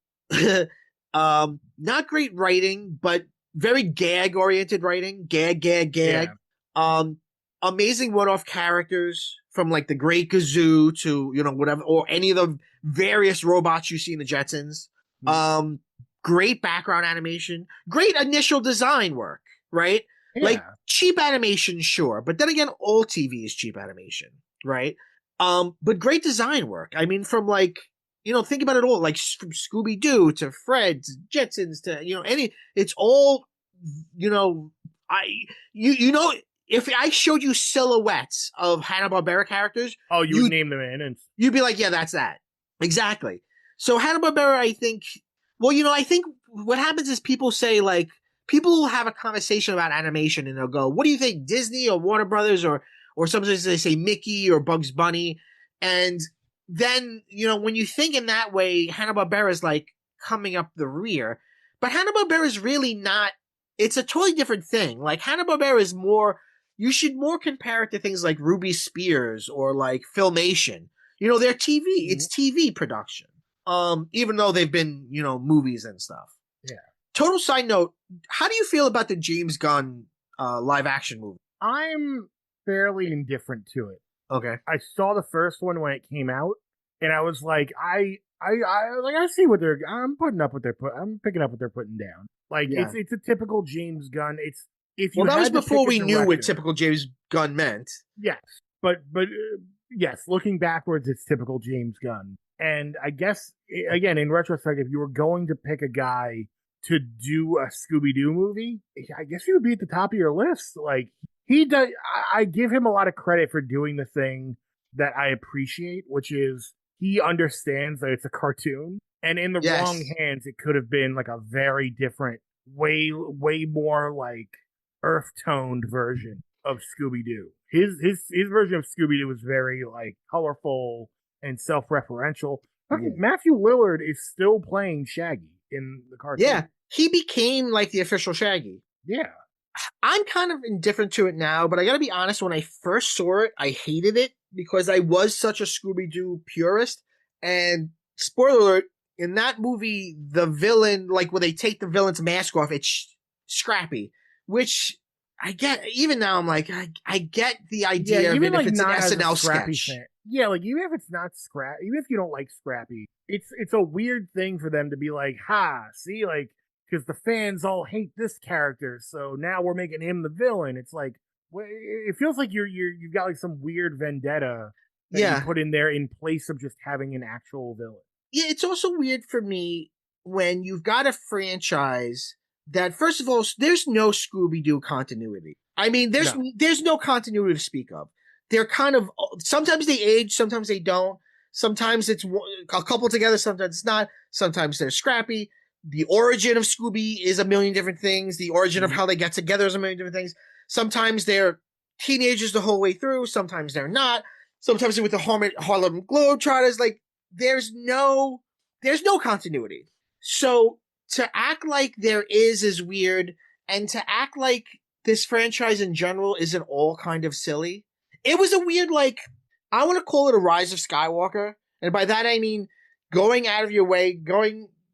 not great writing, but very gag oriented writing. Gag, gag, gag. Yeah, Um, amazing one off characters from like the Great Gazoo to whatever, or any of the various robots you see in the Jetsons. mm, Um, great background animation, great initial design work, right? Like yeah, cheap animation, sure, but then again, all TV is cheap animation, right? But great design work. I mean, from like think about it all, like from Scooby Doo to Fred to Jetsons to any, it's all you know. I you know if I showed you silhouettes of Hanna Barbera characters, oh, you would you name them in, and you'd be like, yeah, that's that exactly. So Hanna Barbera, I think. Well, I think what happens is people say like people will have a conversation about animation and they'll go, "What do you think, Disney or Warner Brothers or sometimes they say Mickey or Bugs Bunny," and then when you think in that way, Hanna Barbera is like coming up the rear, but Hanna Barbera is really not. It's a totally different thing. Like Hanna Barbera is more. You should more compare it to things like Ruby Spears or like Filmation. They're TV. mm, It's TV production. Even though they've been movies and stuff. yeah. Total side note: how do you feel about the James Gunn live action movie? I'm fairly indifferent to it. Okay. I saw the first one when it came out, and I was like, I see what they're. I'm picking up what they're putting down. Like, Yeah. it's a typical James Gunn. It's if Well, you that was had to pick before a we knew what director, typical James Gunn meant. yes, but yes, looking backwards, it's typical James Gunn. And I guess again, in retrospect, if you were going to pick a guy to do a Scooby Doo movie, I guess he would be at the top of your list. Like, he does. I give him a lot of credit for doing the thing that I appreciate, which is he understands that it's a cartoon, and in the wrong Yes. hands, it could have been like a very different, way more like earth toned version of Scooby Doo. His version of Scooby Doo was very like colorful and self referential. Yeah. Fucking Matthew Lillard is still playing Shaggy in the cartoon. Yeah. He became like the official Shaggy. Yeah. I'm kind of indifferent to it now, but I gotta be honest, when I first saw it, I hated it because I was such a Scooby Doo purist. And spoiler alert, in that movie, the villain, like when they take the villain's mask off, it's Scrappy, which I get. Even now, I'm like, I get the Yeah, idea of even it if like it's an not as a SNL Scrappy sketch. fan. Yeah, like even if it's not Scrappy, even if you don't like Scrappy, it's a weird thing for them to be like, ha, see, like because the fans all hate this character, so now we're making him the villain. It's like it feels like you've got like some weird vendetta that you Yeah, put in there in place of just having an actual villain. yeah. It's also weird for me when you've got a franchise that, first of all, there's no Scooby Doo continuity. I mean, there's No. there's no continuity to speak of. They're kind of, sometimes they age, sometimes they don't. Sometimes it's a couple together, sometimes it's not. Sometimes they're scrappy. The origin of Scooby is a million different things. The origin of Mhm. how they get together is a million different things. Sometimes they're teenagers the whole way through. Sometimes they're not. Sometimes they're with the Harlem Globetrotters. Like there's no continuity. So to act like there is weird, and to act like this franchise in general isn't all kind of silly. It was a weird, like, I want to call it a rise of Skywalker, and by that I mean going out of your way,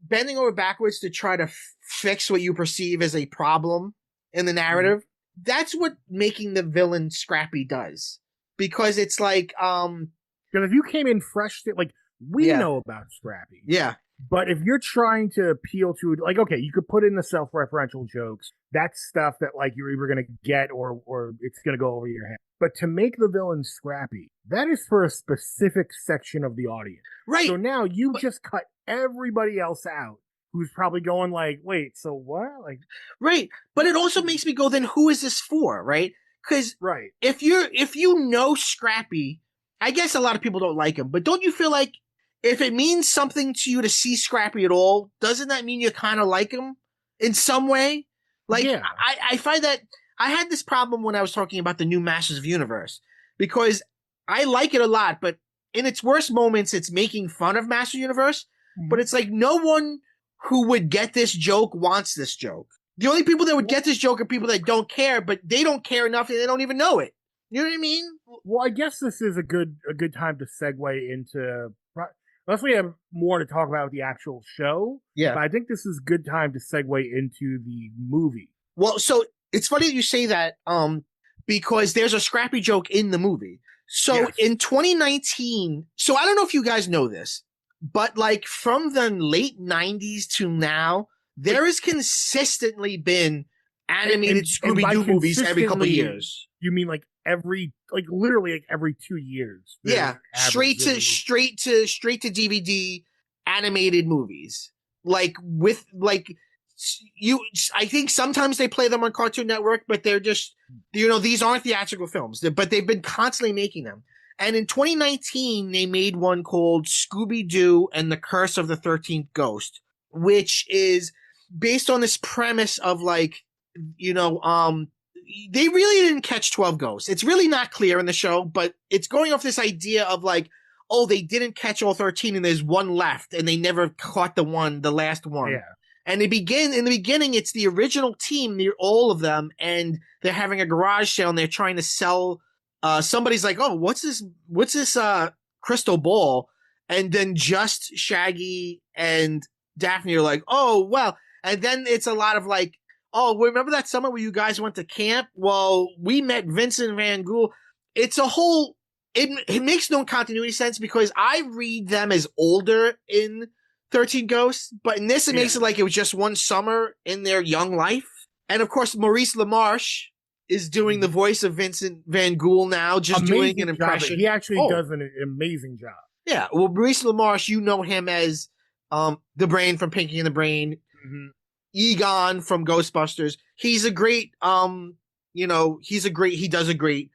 bending over backwards to try to fix what you perceive as a problem in the Mhm. narrative. That's what making the villain Scrappy does, because it's like Because if you came in fresh, like We Yeah. know about Scrappy. Yeah. But if you're trying to appeal to, like, okay, you could put in the self-referential jokes. That's stuff that, like, you're either going to get or it's going to go over your head. But to make the villain Scrappy, that is for a specific section of the audience. Right. So now you just cut everybody else out who's probably going like, wait, so what? Like, right. But it also makes me go, then who is this for, right? Because right. if you know Scrappy, I guess a lot of people don't like him, but don't you feel like if it means something to you to see Scrappy at all, doesn't that mean you kind of like him in some way? Like, Yeah. I find that I had this problem when I was talking about the new Masters of the Universe, because I like it a lot, but in its worst moments, it's making fun of Masters of the Universe, but it's like no one who would get this joke wants this joke. The only people that would get this joke are people that don't care, but they don't care enough and they don't even know it. You know what I mean? Well, I guess this is a good time to segue into, unless we have more to talk about with the actual show. Yeah. But I think this is a good time to segue into the movie. Well, so it's funny that you say that, because there's a Scrappy joke in the movie. So in 2019, so I don't know if you guys know this, but like from the late 90s to now, there has consistently been animated Scooby-Doo movies every couple of years. You mean like literally like every 2 years? Yeah, straight to DVD animated movies. Like with like I think sometimes they play them on Cartoon Network, but they're just, these aren't theatrical films, but they've been constantly making them. And in 2019, they made one called Scooby-Doo and the Curse of the 13th Ghost, which is based on this premise of like, they really didn't catch 12 ghosts. It's really not clear in the show, but it's going off this idea of like, oh, they didn't catch all 13 and there's one left and they never caught the last one. Yeah. And in the beginning, it's the original team, all of them, and they're having a garage sale and they're trying to sell, somebody's like, oh, what's this crystal ball? And then just Shaggy and Daphne are like, oh, well, and then it's a lot of like, oh, remember that summer where you guys went to camp? Well, we met Vincent Van Gogh. It's a whole, it makes no continuity sense because I read them as older in 13 Ghosts, but in this it makes it like it was just one summer in their young life. And of course, Maurice LaMarche is doing the voice of Vincent Van Gogh now, just doing an impression. He actually does an amazing job. Yeah, well, Maurice LaMarche, you know him as the Brain from Pinky and the Brain, Egon from Ghostbusters. He's a great, he does a great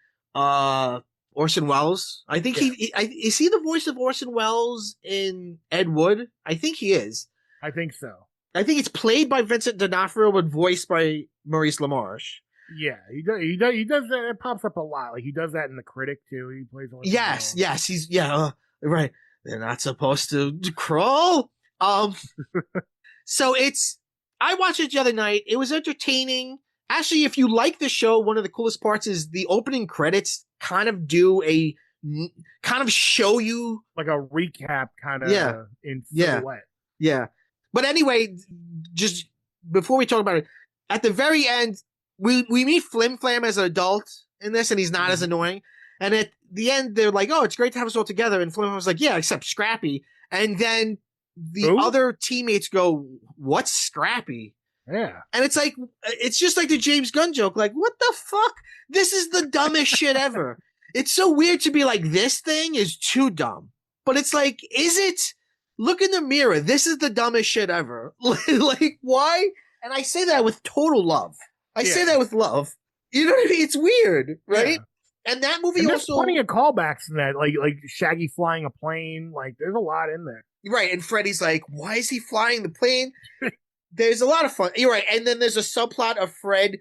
Orson Welles. I think is he the voice of Orson Welles in Ed Wood? I think he is. I think so. I think it's played by Vincent D'Onofrio but voiced by Maurice LaMarche. Yeah, he does that. It pops up a lot. Like he does that in The Critic too. He plays Orson Welles. Yes, he's right. They're not supposed to crawl. So I watched it the other night. It was entertaining. Actually, if you like the show, one of the coolest parts is the opening credits kind of show you like a recap kind of in silhouette. Yeah. But anyway, just before we talk about it, at the very end, we meet Flim Flam as an adult in this, and he's not as annoying. And at the end, they're like, oh, it's great to have us all together. And Flim Flam's like, yeah, except Scrappy. And then the other teammates go, what's Scrappy? Yeah. And it's like, it's just like the James Gunn joke. Like, what the fuck? This is the dumbest shit ever. It's so weird to be like, this thing is too dumb. But it's like, is it? Look in the mirror. This is the dumbest shit ever. Like, why? And I say that with total love. I say that with love. You know what I mean? It's weird, right? Yeah. And that movie there's plenty of callbacks in that, like Shaggy flying a plane. Like, there's a lot in there. Right. And Freddy's like, why is he flying the plane? There's a lot of fun. You're right. And then there's a subplot of Fred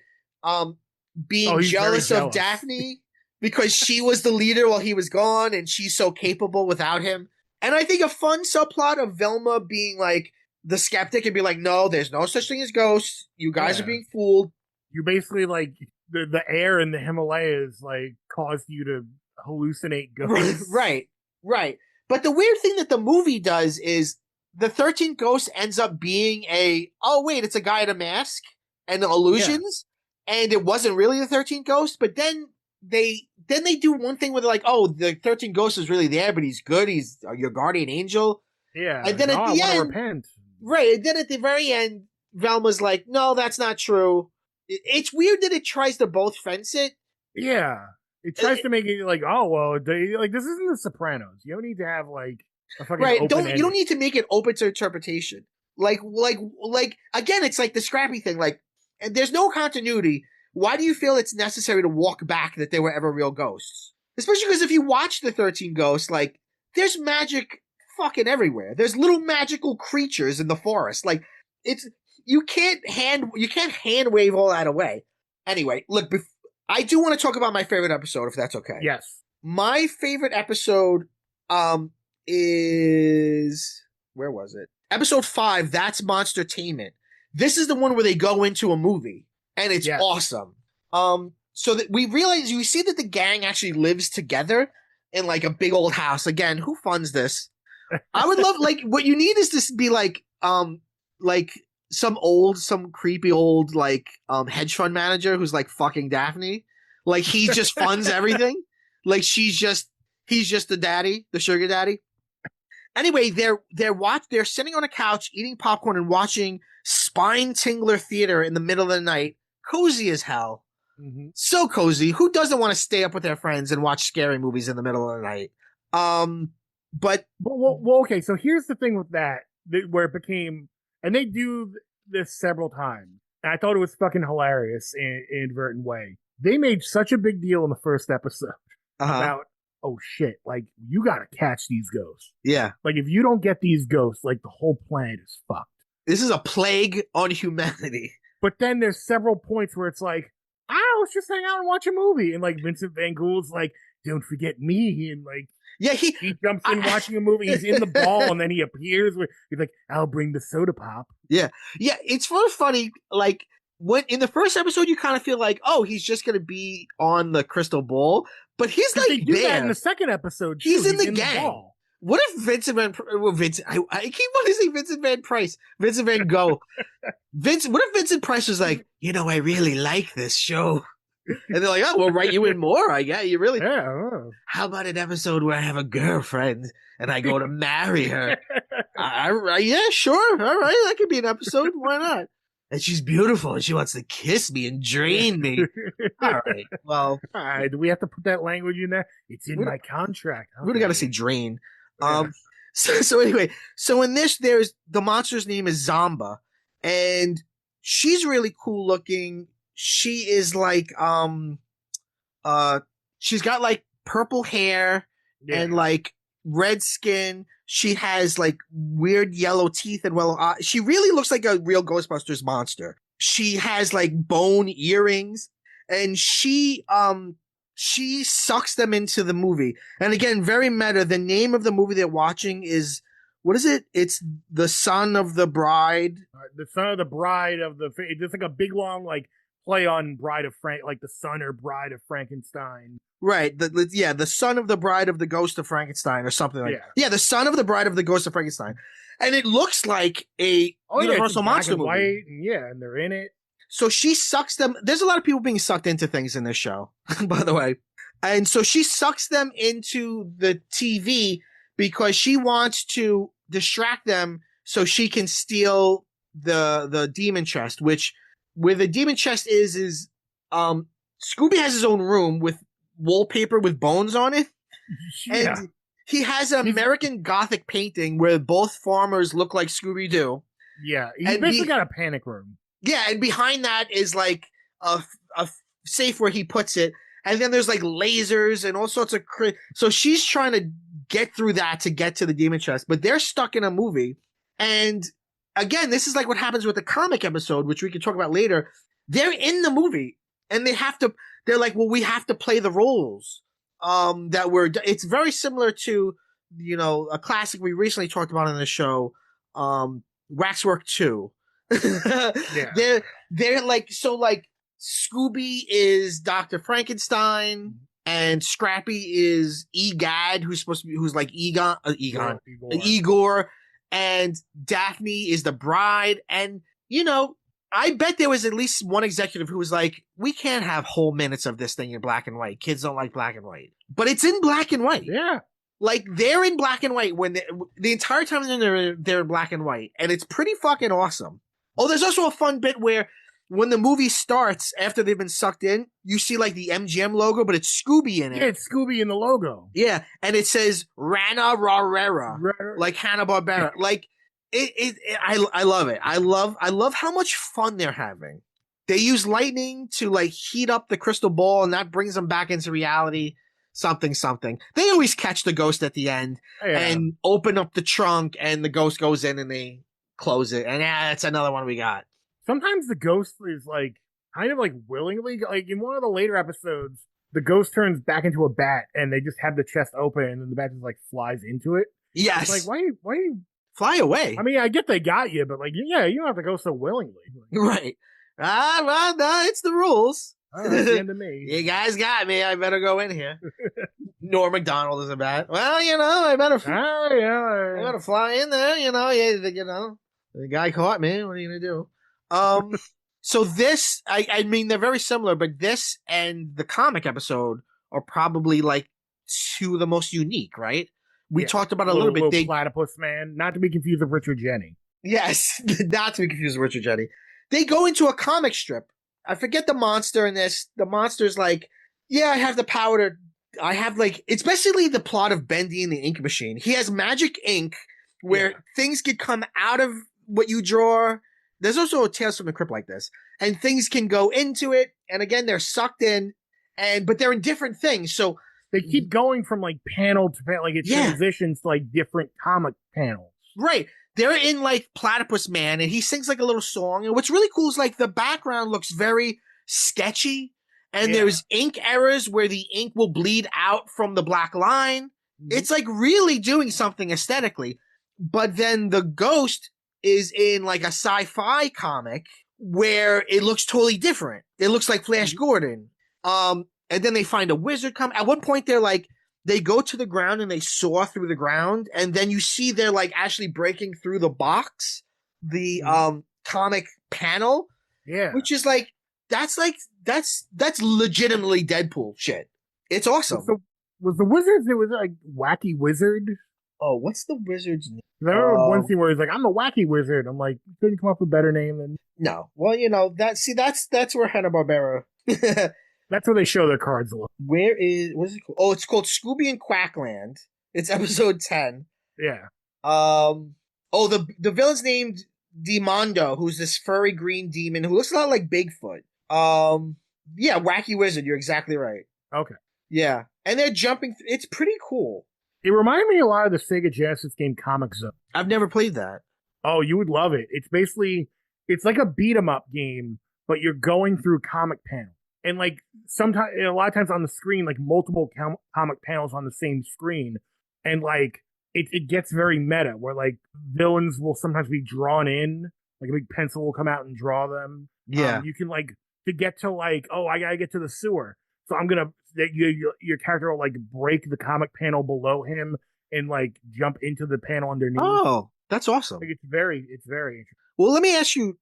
being jealous of Daphne because she was the leader while he was gone and she's so capable without him. And I think a fun subplot of Velma being like the skeptic and be like, no, there's no such thing as ghosts. You guys are being fooled. You basically like the air in the Himalayas like caused you to hallucinate ghosts. Right. But the weird thing that the movie does is the 13th Ghost ends up being it's a guy in a mask and illusions. Yeah. And it wasn't really the 13th Ghost. But then they do one thing where they're like, oh, the 13 Ghost is really there, but he's good. He's your guardian angel. Yeah. And then at I the want to end, repent. right? And then at the very end, Velma's like, no, that's not true. It's weird that it tries to both fence it. Yeah. It tries to make it like, oh well, like this isn't The Sopranos. You don't need to have like a fucking Right. open You don't ending. need to make it open to interpretation. Like again, it's like the Scrappy thing. Like, and there's no continuity. Why do you feel it's necessary to walk back that there were ever real ghosts? Especially because if you watch the 13 Ghosts, like, there's magic fucking everywhere. There's little magical creatures in the forest. Like, it's you can't hand wave all that away. Anyway, look, I do want to talk about my favorite episode, if that's okay. Yes. My favorite episode is, where was it? Episode 5, That's Monstertainment. This is the one where they go into a movie, and it's awesome. So that we realize, you see that the gang actually lives together in like a big old house. Again, who funds this? I would love, like, what you need is to be like some creepy old like hedge fund manager who's like fucking Daphne. Like, he just funds everything. Like, he's just the daddy, the sugar daddy. Anyway, they're sitting on a couch eating popcorn and watching spine tingler theater in the middle of the night. Cozy as hell. Mm-hmm. So cozy. Who doesn't want to stay up with their friends and watch scary movies in the middle of the night? Well, okay. So here's the thing with that, where it became, and they do this several times. And I thought it was fucking hilarious in an inadvertent way. They made such a big deal in the first episode about, oh shit, like, you gotta catch these ghosts. Yeah. Like, if you don't get these ghosts, like, the whole planet is fucked. This is a plague on humanity. But then there's several points where it's like, let's just hang out and watch a movie. And like Vincent Van Gogh's like, don't forget me. And like, yeah, he jumps in watching a movie. He's in the ball, and then he appears with, he's like, I'll bring the soda pop. Yeah. It's really funny. Like, when in the first episode, you kind of feel like, oh, he's just gonna be on the crystal ball, but he's like, they do that in the second episode. Too. He's in the gang. What if Vincent Van? Well, Vincent. I keep wanting to say Vincent Van Price. Vincent Van Gogh. What if Vincent Price was like, I really like this show, and they're like, oh, we'll write you in more. I guess you really. Yeah. Oh. How about an episode where I have a girlfriend and I go to marry her? Yeah, sure. All right, that could be an episode. Why not? And she's beautiful, and she wants to kiss me and drain me. All right. Well, all right. Do we have to put that language in there? It's in my contract. Okay. We got to say drain. Yeah. So anyway, so in this, there's the monster's name is Zomba, and she's really cool looking. She is like, she's got like purple hair and like red skin. She has like weird yellow teeth and she really looks like a real Ghostbusters monster. She has like bone earrings, and she sucks them into the movie. And again, very meta. The name of the movie they're watching is, what is it? It's The Son of the Bride. The Son of the Bride of the. It's like a big long like play on Bride of like the Son or Bride of Frankenstein. Right. The Son of the Bride of the Ghost of Frankenstein or something like that. Yeah, The Son of the Bride of the Ghost of Frankenstein. And it looks like a Universal monster movie. White, and they're in it. So she sucks them. There's a lot of people being sucked into things in this show, by the way. And so she sucks them into the TV because she wants to distract them so she can steal the demon chest, which where the demon chest is Scooby has his own room with wallpaper with bones on it. Yeah. And he has an American Gothic painting where both farmers look like Scooby-Doo. Yeah. He's basically got a panic room. Yeah, and behind that is like a safe where he puts it, and then there's like lasers and all sorts of so she's trying to get through that to get to the demon chest, but they're stuck in a movie. And again, this is like what happens with the comic episode, which we can talk about later. They're in the movie, and they're like, well, we have to play the roles it's very similar to a classic we recently talked about on the show, Waxwork 2. Yeah. They're like, so like Scooby is Dr. Frankenstein and Scrappy is Egad, who's like Igor, and Daphne is the bride. And I bet there was at least one executive who was like, we can't have whole minutes of this thing in black and white. Kids don't like black and white. But it's in black and white. Yeah. Like, they're in black and white when the entire time they're in black and white. And it's pretty fucking awesome. Oh, there's also a fun bit where when the movie starts, after they've been sucked in, you see like the MGM logo, but it's Scooby in it. Yeah, it's Scooby in the logo. Yeah, and it says Rana Rarera, like Hanna-Barbera. Like, I love it. I love how much fun they're having. They use lightning to like heat up the crystal ball, and that brings them back into reality. Something. They always catch the ghost at the end and open up the trunk, and the ghost goes in, and they close it. And that's another one we got. Sometimes the ghost is like kind of like willingly, like in one of the later episodes, the ghost turns back into a bat and they just have the chest open and then the bat just like flies into it. Yes. It's like, why you fly away? I mean, I get they got you, but like, yeah, you don't have to go so willingly. Right. Well, no, it's the rules. Oh, that's the end of me. You guys got me. I better go in here. Norm Macdonald is a bat. Well, I better fly in there. The guy caught me. What are you gonna do? So this, I mean, they're very similar, but this and the comic episode are probably like two of the most unique, right? We talked about a little bit. Platypus Man, not to be confused with Richard Jenny. Yes, not to be confused with Richard Jenny. They go into a comic strip. I forget the monster in this. The monster's like, yeah, I have the power to. I have like, it's basically the plot of Bendy and the Ink Machine. He has magic ink where things could come out of what you draw. There's also a Tales from the Crypt like this, and things can go into it, and again, they're sucked in, but they're in different things, so they keep going from like panel to panel, like it transitions to like different comic panels. Right. They're in like Platypus Man, and he sings like a little song, and what's really cool is like the background looks very sketchy, and there's ink errors where the ink will bleed out from the black line. Mm-hmm. It's like really doing something aesthetically, but then the ghost is in like a sci-fi comic where it looks totally different. It looks like Flash Gordon. And then they find a wizard come. At one point they're like, they go to the ground and they saw through the ground, and then you see they're like actually breaking through the box, the comic panel. Yeah. Which is like that's legitimately Deadpool shit. It's awesome. So was the wizard, it was like Wacky Wizard? Oh, what's the wizard's name? I remember one scene where he's like, I'm the Wacky Wizard. I'm like, couldn't come up with a better name than. No. Well, that's where Hanna-Barbera. That's where they show their cards a lot. What's it called? Oh, it's called Scooby and Quackland. It's episode 10. Yeah. The villain's named Demondo, who's this furry green demon who looks a lot like Bigfoot. Yeah, Wacky Wizard, you're exactly right. Okay. Yeah. And they're jumping, it's pretty cool. It reminded me a lot of the Sega Genesis game Comic Zone. I've never played that. Oh, you would love it. It's like a beat 'em up game, but you're going through comic panels. And like sometimes, a lot of times on the screen, like multiple comic panels on the same screen. And like, it gets very meta where like villains will sometimes be drawn in, like a big pencil will come out and draw them. Yeah. You can like, to get to like, oh, I gotta get to the sewer. So your character will like break the comic panel below him and like jump into the panel underneath. Oh, that's awesome. Like, it's very interesting. Well, let me ask you,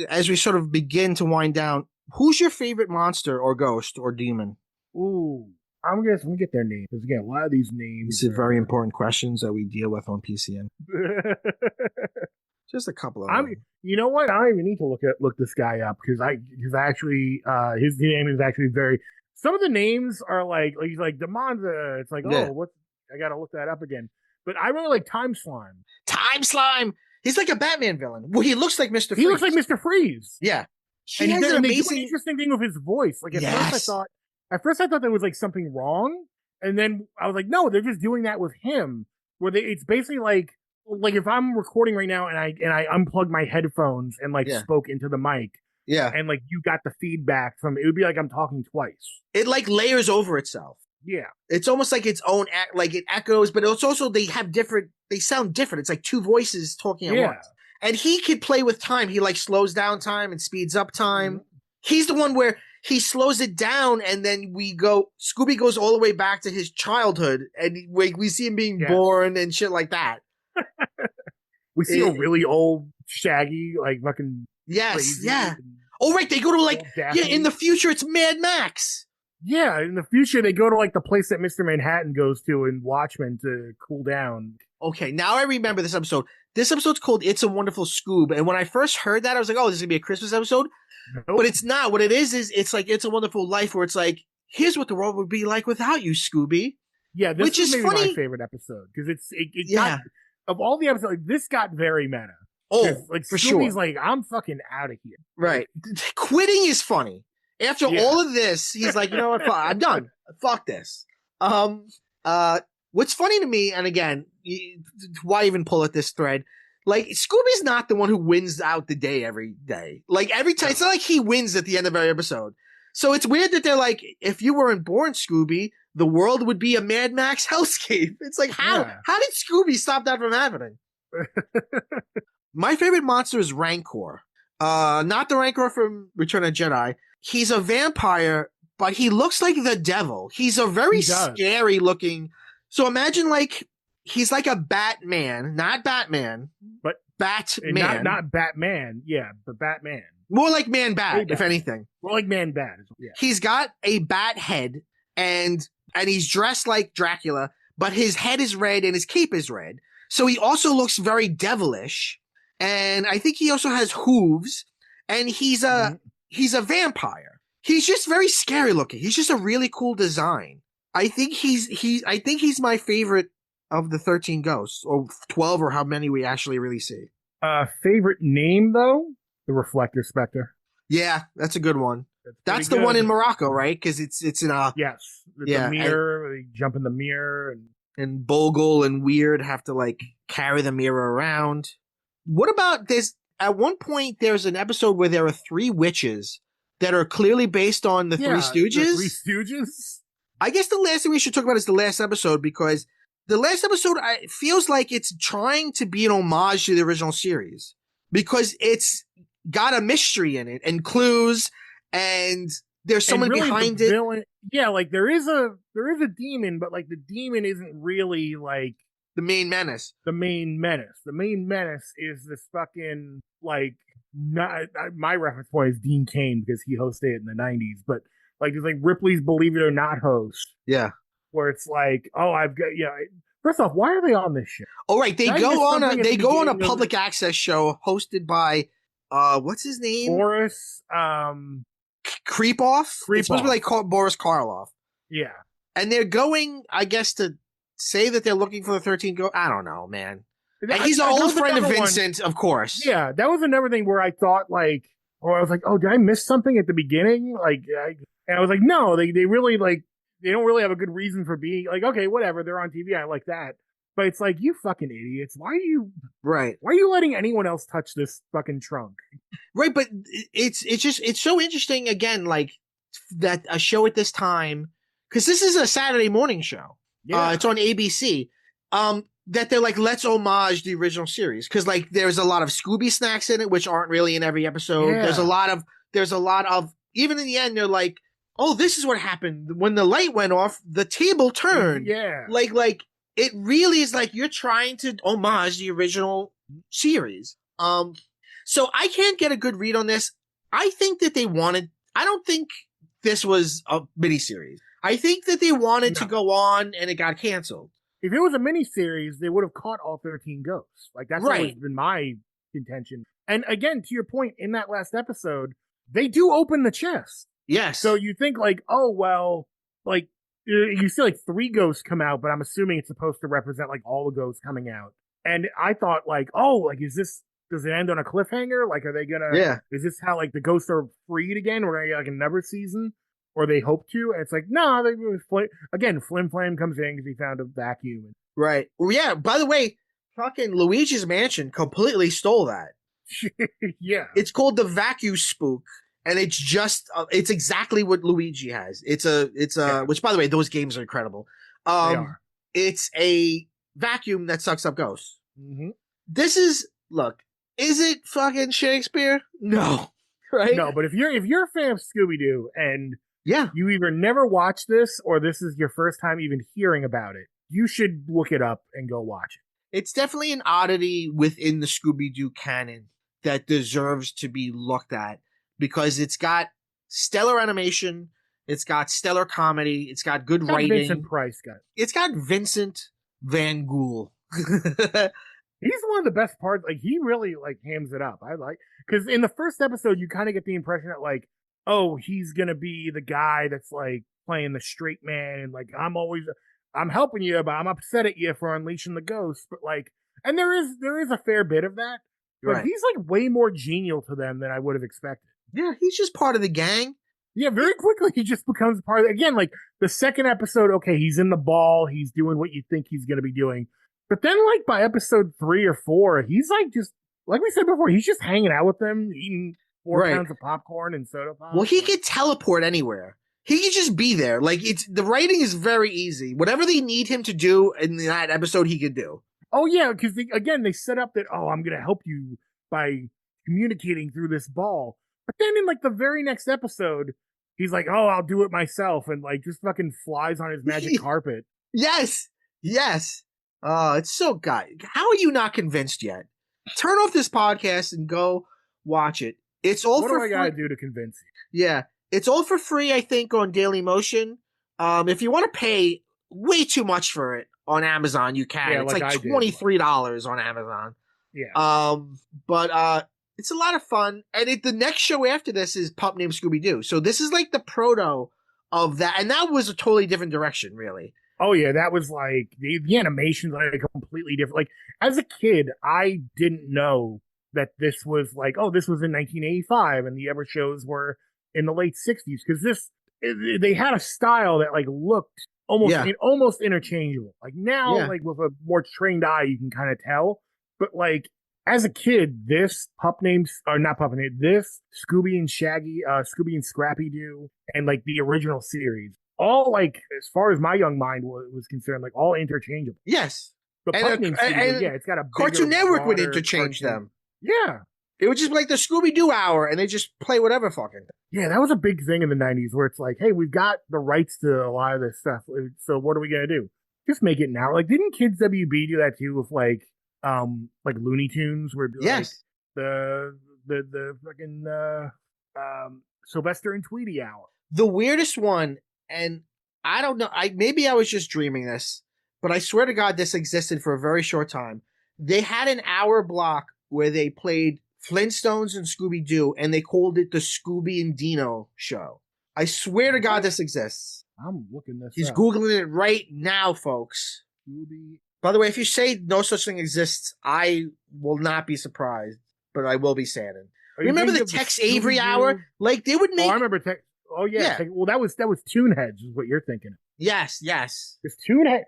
as we sort of begin to wind down, who's your favorite monster or ghost or demon? Ooh, I'm going to get their names. Because again, a lot of these names. These are very important questions that we deal with on PCN. Just a couple of them. You know what? I don't even need to look this guy up because I actually his name is actually very. Some of the names are like he's like Demonza. It's like, oh, what? I gotta look that up again. But I really like Time Slime. Time Slime. He's like a Batman villain. Well, he looks like Mr. Freeze. He looks like Mr. Freeze. Yeah. He has an amazing, interesting thing with his voice. Like at first I thought there was like something wrong, and then I was like, no, they're just doing that with him. It's basically like if I'm recording right now and I unplugged my headphones and spoke into the mic. Yeah. And like you got the feedback from it would be like I'm talking twice. It like layers over itself. Yeah. It's almost like its own like it echoes, but it's also they sound different. It's like two voices talking at once. And he could play with time. He like slows down time and speeds up time. Mm-hmm. He's the one where he slows it down and then Scooby goes all the way back to his childhood and we see him being born and shit like that. We see a really old Shaggy, like fucking Yes, crazy yeah. and Oh, right, they go to like, all yeah, in daffy. the future it's Mad Max. Yeah, in the future they go to like the place that Mr. Manhattan goes to in Watchmen to cool down. Okay, now I remember this episode. This episode's called It's a Wonderful Scoob. And when I first heard that, I was like, oh, this is going to be a Christmas episode. But Nope. it's not. What it is it's like It's a Wonderful Life, where it's like, here's what the world would be like without you, Scooby. Yeah, this Which is is maybe my funny. favorite episode because it got Yeah. of all the episodes, like, this got very meta. Because Oh, like for Scooby's sure. like, I'm fucking out of here. Right. Quitting is funny. After Yeah. all of this, he's like, you know what? I'm done. Fuck this. Um. What's funny to me, and again, why even pull at this thread? Like Scooby's not the one who wins out the day every day. Like every time, it's not like he wins at the end of every episode. So it's weird that they're like, if you weren't born Scooby, the world would be a Mad Max hellscape. It's like Yeah. how did Scooby stop that from happening? My favorite monster is Rancor. Not the Rancor from Return of the Jedi. He's a vampire, but he looks like the devil. He's a very scary looking. So imagine like he's like a Batman, not Batman, but Batman. Not Batman. Yeah, but Batman. More like Man Bat, if anything. More like Man Bat. Yeah. He's got a bat head and he's dressed like Dracula, but his head is red and his cape is red. So he also looks very devilish. And I think he also has hooves, and he's a vampire. He's just very scary looking. He's just a really cool design. I think he's my favorite of the 13 ghosts, or 12, or how many we actually really see. Favorite name though? The Reflector Spectre. Yeah, that's a good one. That's the good. one in Morocco, right? Because it's in a the mirror. They jump in the mirror, and Bogle and Weird have to like carry the mirror around. What about this? At one point, there's an episode where there are 3 witches that are clearly based on the Three Stooges. The Three Stooges. I guess the last thing we should talk about is the last episode, because the last episode feels like it's trying to be an homage to the original series, because it's got a mystery in it and clues, and there's someone really behind it. Villain, yeah, like there is a demon, but like the demon isn't really like the main menace. The main menace is this fucking like not my reference point is Dean Cain because he hosted it in the 90s, but like there's like Ripley's Believe It or Not host. Yeah. Where it's like, oh, I've got First off, why are they on this show? Oh right, they go on a public access show hosted by what's his name? Boris Creepoff. It's supposed to be like Boris Karloff. Yeah. And they're going, I guess, to say that they're looking for the 13 ghosts. I don't know, man. And he's an old friend of Vincent, of course. Yeah, that was another thing where I thought like, or I was like, oh, did I miss something at the beginning? Like, and I was like, no, they really like, they don't really have a good reason for being like, okay, whatever, they're on TV, I like that. But it's like, you fucking idiots. Why are you letting anyone else touch this fucking trunk? Right, but it's so interesting again, like that a show at this time, because this is a Saturday morning show. Yeah. It's on ABC. That they're like, let's homage the original series, because like there's a lot of Scooby snacks in it, which aren't really in every episode. Yeah. There's a lot of even in the end, they're like, oh, this is what happened when the light went off, the table turned. Yeah, like it really is like you're trying to homage the original series. So I can't get a good read on this. I think that I don't think this was a miniseries. I think that they wanted to go on, and it got canceled. If it was a miniseries, they would have caught all 13 ghosts. Like that's always been my contention. And again, to your point, in that last episode, they do open the chest. Yes. So you think like, oh well, like you see like 3 ghosts come out, but I'm assuming it's supposed to represent like all the ghosts coming out. And I thought like, oh, like does it end on a cliffhanger? Like, are they gonna? Yeah. Is this how like the ghosts are freed again? We're gonna get like another season, or they hope to? And it's like, no, again, Flim Flam comes in because he found a vacuum. Right. Well, yeah. By the way, fucking Luigi's Mansion completely stole that. Yeah. It's called the Vacuum Spook, and it's just it's exactly what Luigi has. It's a which, by the way, those games are incredible. They are. It's a vacuum that sucks up ghosts. Mm-hmm. This is is it fucking Shakespeare? No, right? No, but if you're a fan of Scooby-Doo and you either never watched this or this is your first time even hearing about it, you should look it up and go watch it. It's definitely an oddity within the Scooby-Doo canon that deserves to be looked at because it's got stellar animation, it's got stellar comedy, it's got good Got Vincent writing, Price, guy. it's got Vincent Van Gogh. He's one of the best parts. Like he really like hams it up. I like because in the first episode you kind of get the impression that like, oh, he's gonna be the guy that's like playing the straight man and like I'm helping you, but I'm upset at you for unleashing the ghost. But like, and there is a fair bit of that, but Right. he's like way more genial to them than I would have expected. Yeah, he's just part of the gang. Yeah, very quickly he just becomes part of again, like the second episode, okay, he's in the ball, he's doing what you think he's gonna be doing. But then like by episode 3 or 4, he's like just like we said before, he's just hanging out with them, eating 4 pounds of popcorn and soda pop. Well, he could teleport anywhere. He could just be there. Like it's the writing is very easy. Whatever they need him to do in that episode, he could do. Oh yeah, because again they set up that I'm gonna help you by communicating through this ball. But then in like the very next episode, he's like, "Oh, I'll do it myself," and like just fucking flies on his magic carpet. Yes, yes. It's so good. How are you not convinced yet? Turn off this podcast and go watch it. It's all what for do I free. gotta do to convince you? Yeah, it's all for free. I think on Daily Motion. If you want to pay way too much for it on Amazon, you can. Yeah, it's like like I did. $23 on Amazon. Yeah. But it's a lot of fun. And the next show after this is Pup Named Scooby-Doo. So this is like the proto of that. And that was a totally different direction, really. Oh yeah, that was like the animation's like completely different. Like as a kid, I didn't know that this was like, oh, this was in 1985 and the other shows were in the late 60s because they had a style that like looked almost interchangeable. Like now, like with a more trained eye, you can kind of tell. But like as a kid, this this Scooby and Shaggy, Scooby and Scrappy Doo, and like the original series, all like as far as my young mind was concerned, like all interchangeable. Yes, But Pup Named Scooby-Doo, yeah, it's got a bigger, Cartoon Network would broader interchange cartoon. them. Yeah. It would just be like the Scooby-Doo hour, and they just play whatever fucking thing. Yeah, that was a big thing in the 90s where it's like, hey, we've got the rights to a lot of this stuff. So what are we going to do? Just make it now. Like, didn't Kids WB do that too with like Looney Tunes? Where Yes. Like, the fucking Sylvester and Tweety hour. The weirdest one, and I don't know, maybe I was just dreaming this, but I swear to God this existed for a very short time. They had an hour block where they played Flintstones and Scooby-Doo, and they called it the Scooby and Dino show. I swear to God this exists. I'm looking this He's up. Googling it right now, folks. Scooby. By the way, if you say no such thing exists, I will not be surprised, but I will be saddened. Remember the Tex Avery hour? Like they would make. Oh, I remember Tex. Oh yeah. Well, that was Toonheads, is what you're thinking. Yes. It's Toonhead.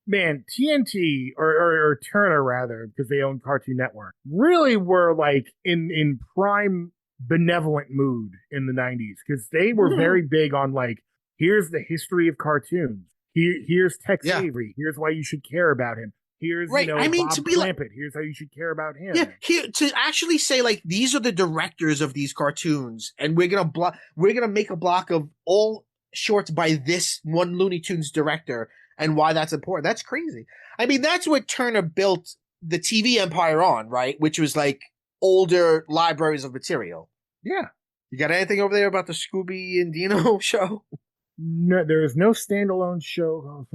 TNT or Turner rather, because they own Cartoon Network, really were like in prime benevolent mood in the 90s because they were very big on like, here's the history of cartoons. Here's Tex Avery. Here's why you should care about him. Here's Bob Clampett. Here's how you should care about him. Yeah, to actually say like these are the directors of these cartoons, and we're gonna make a block of all shorts by this one Looney Tunes director, and why that's important. That's crazy. I mean, that's what Turner built the TV empire on, right? Which was like older libraries of material. Yeah. You got anything over there about the Scooby and Dino show? No, there is no standalone show.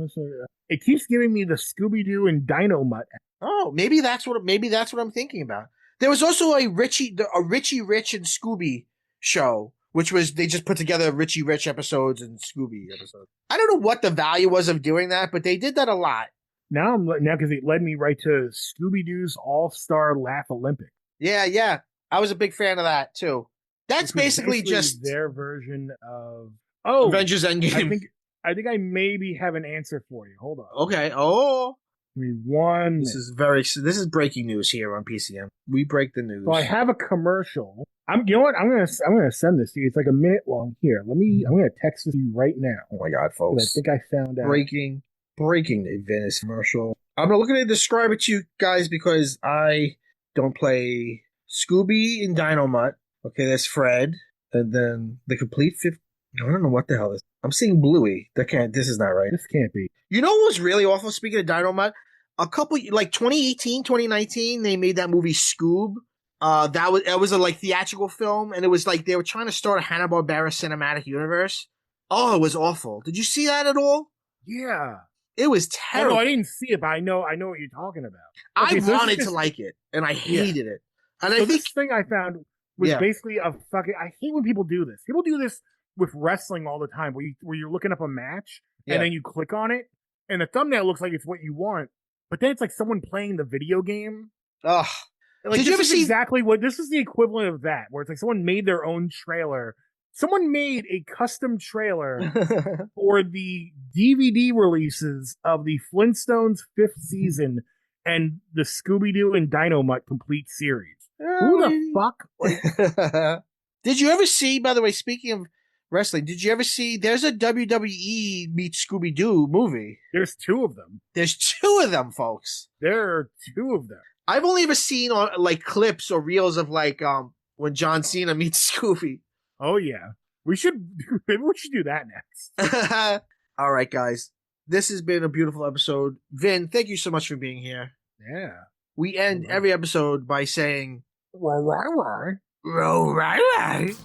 It keeps giving me the Scooby-Doo and Dino Mutt. Oh, maybe that's what I'm thinking about. There was also a Richie Rich and Scooby show, which was they just put together Richie Rich episodes and Scooby episodes. I don't know what the value was of doing that, but they did that a lot. Now because it led me right to Scooby-Doo's All-Star Laugh Olympic. Yeah. I was a big fan of that too. That's basically just their version of Avengers Endgame. I think I maybe have an answer for you. Hold on. Okay. Oh. Give me one. This is breaking news here on PCM. We break the news. So I have a commercial. You know what? I'm gonna send this to you. It's like a minute long. Here, I'm gonna text this to you right now. Oh my God, folks! I think I found out. Breaking the Venice commercial. I'm not looking to describe it to you guys because I don't play Scooby and Dino Mutt. Okay, that's Fred, and then the complete fifth. I don't know what the hell this. I'm seeing Bluey. This is not right. This can't be. You know what was really awful? Speaking of Dino Mutt, a couple like 2018, 2019, they made that movie Scoob. That was a like theatrical film, and it was like they were trying to start a Hanna-Barbera cinematic universe. Oh, it was awful. Did you see that at all? Yeah. It was Oh no, terrible. I didn't see it, but I know what you're talking about. I Okay, so this is wanted to just like it, and I yeah. hated it. And I So think, this thing I found was yeah, basically a fucking. I hate when people do this. People do this with wrestling all the time, where you're looking up a match and yeah. then you click on it, and the thumbnail looks like it's what you want, but then it's like someone playing the video game. Ugh. Like Did you this ever is see? exactly what this is the equivalent of that, where it's like someone made their own trailer. Someone made a custom trailer for the DVD releases of the Flintstones fifth season and the Scooby-Doo and Dynamite complete series. Who the fuck? Like, Did you ever see? By the way, speaking of wrestling, did you ever see? There's a WWE meets Scooby Doo movie. there's two of them. There's two of them, folks. There are two of them. I've only ever seen on like clips or reels of like when John Cena meets Scooby. Oh yeah, maybe we should do that next. All right, guys. This has been a beautiful episode. Vin, thank you so much for being here. Yeah. We end every episode by saying, Why? "Row, right, right."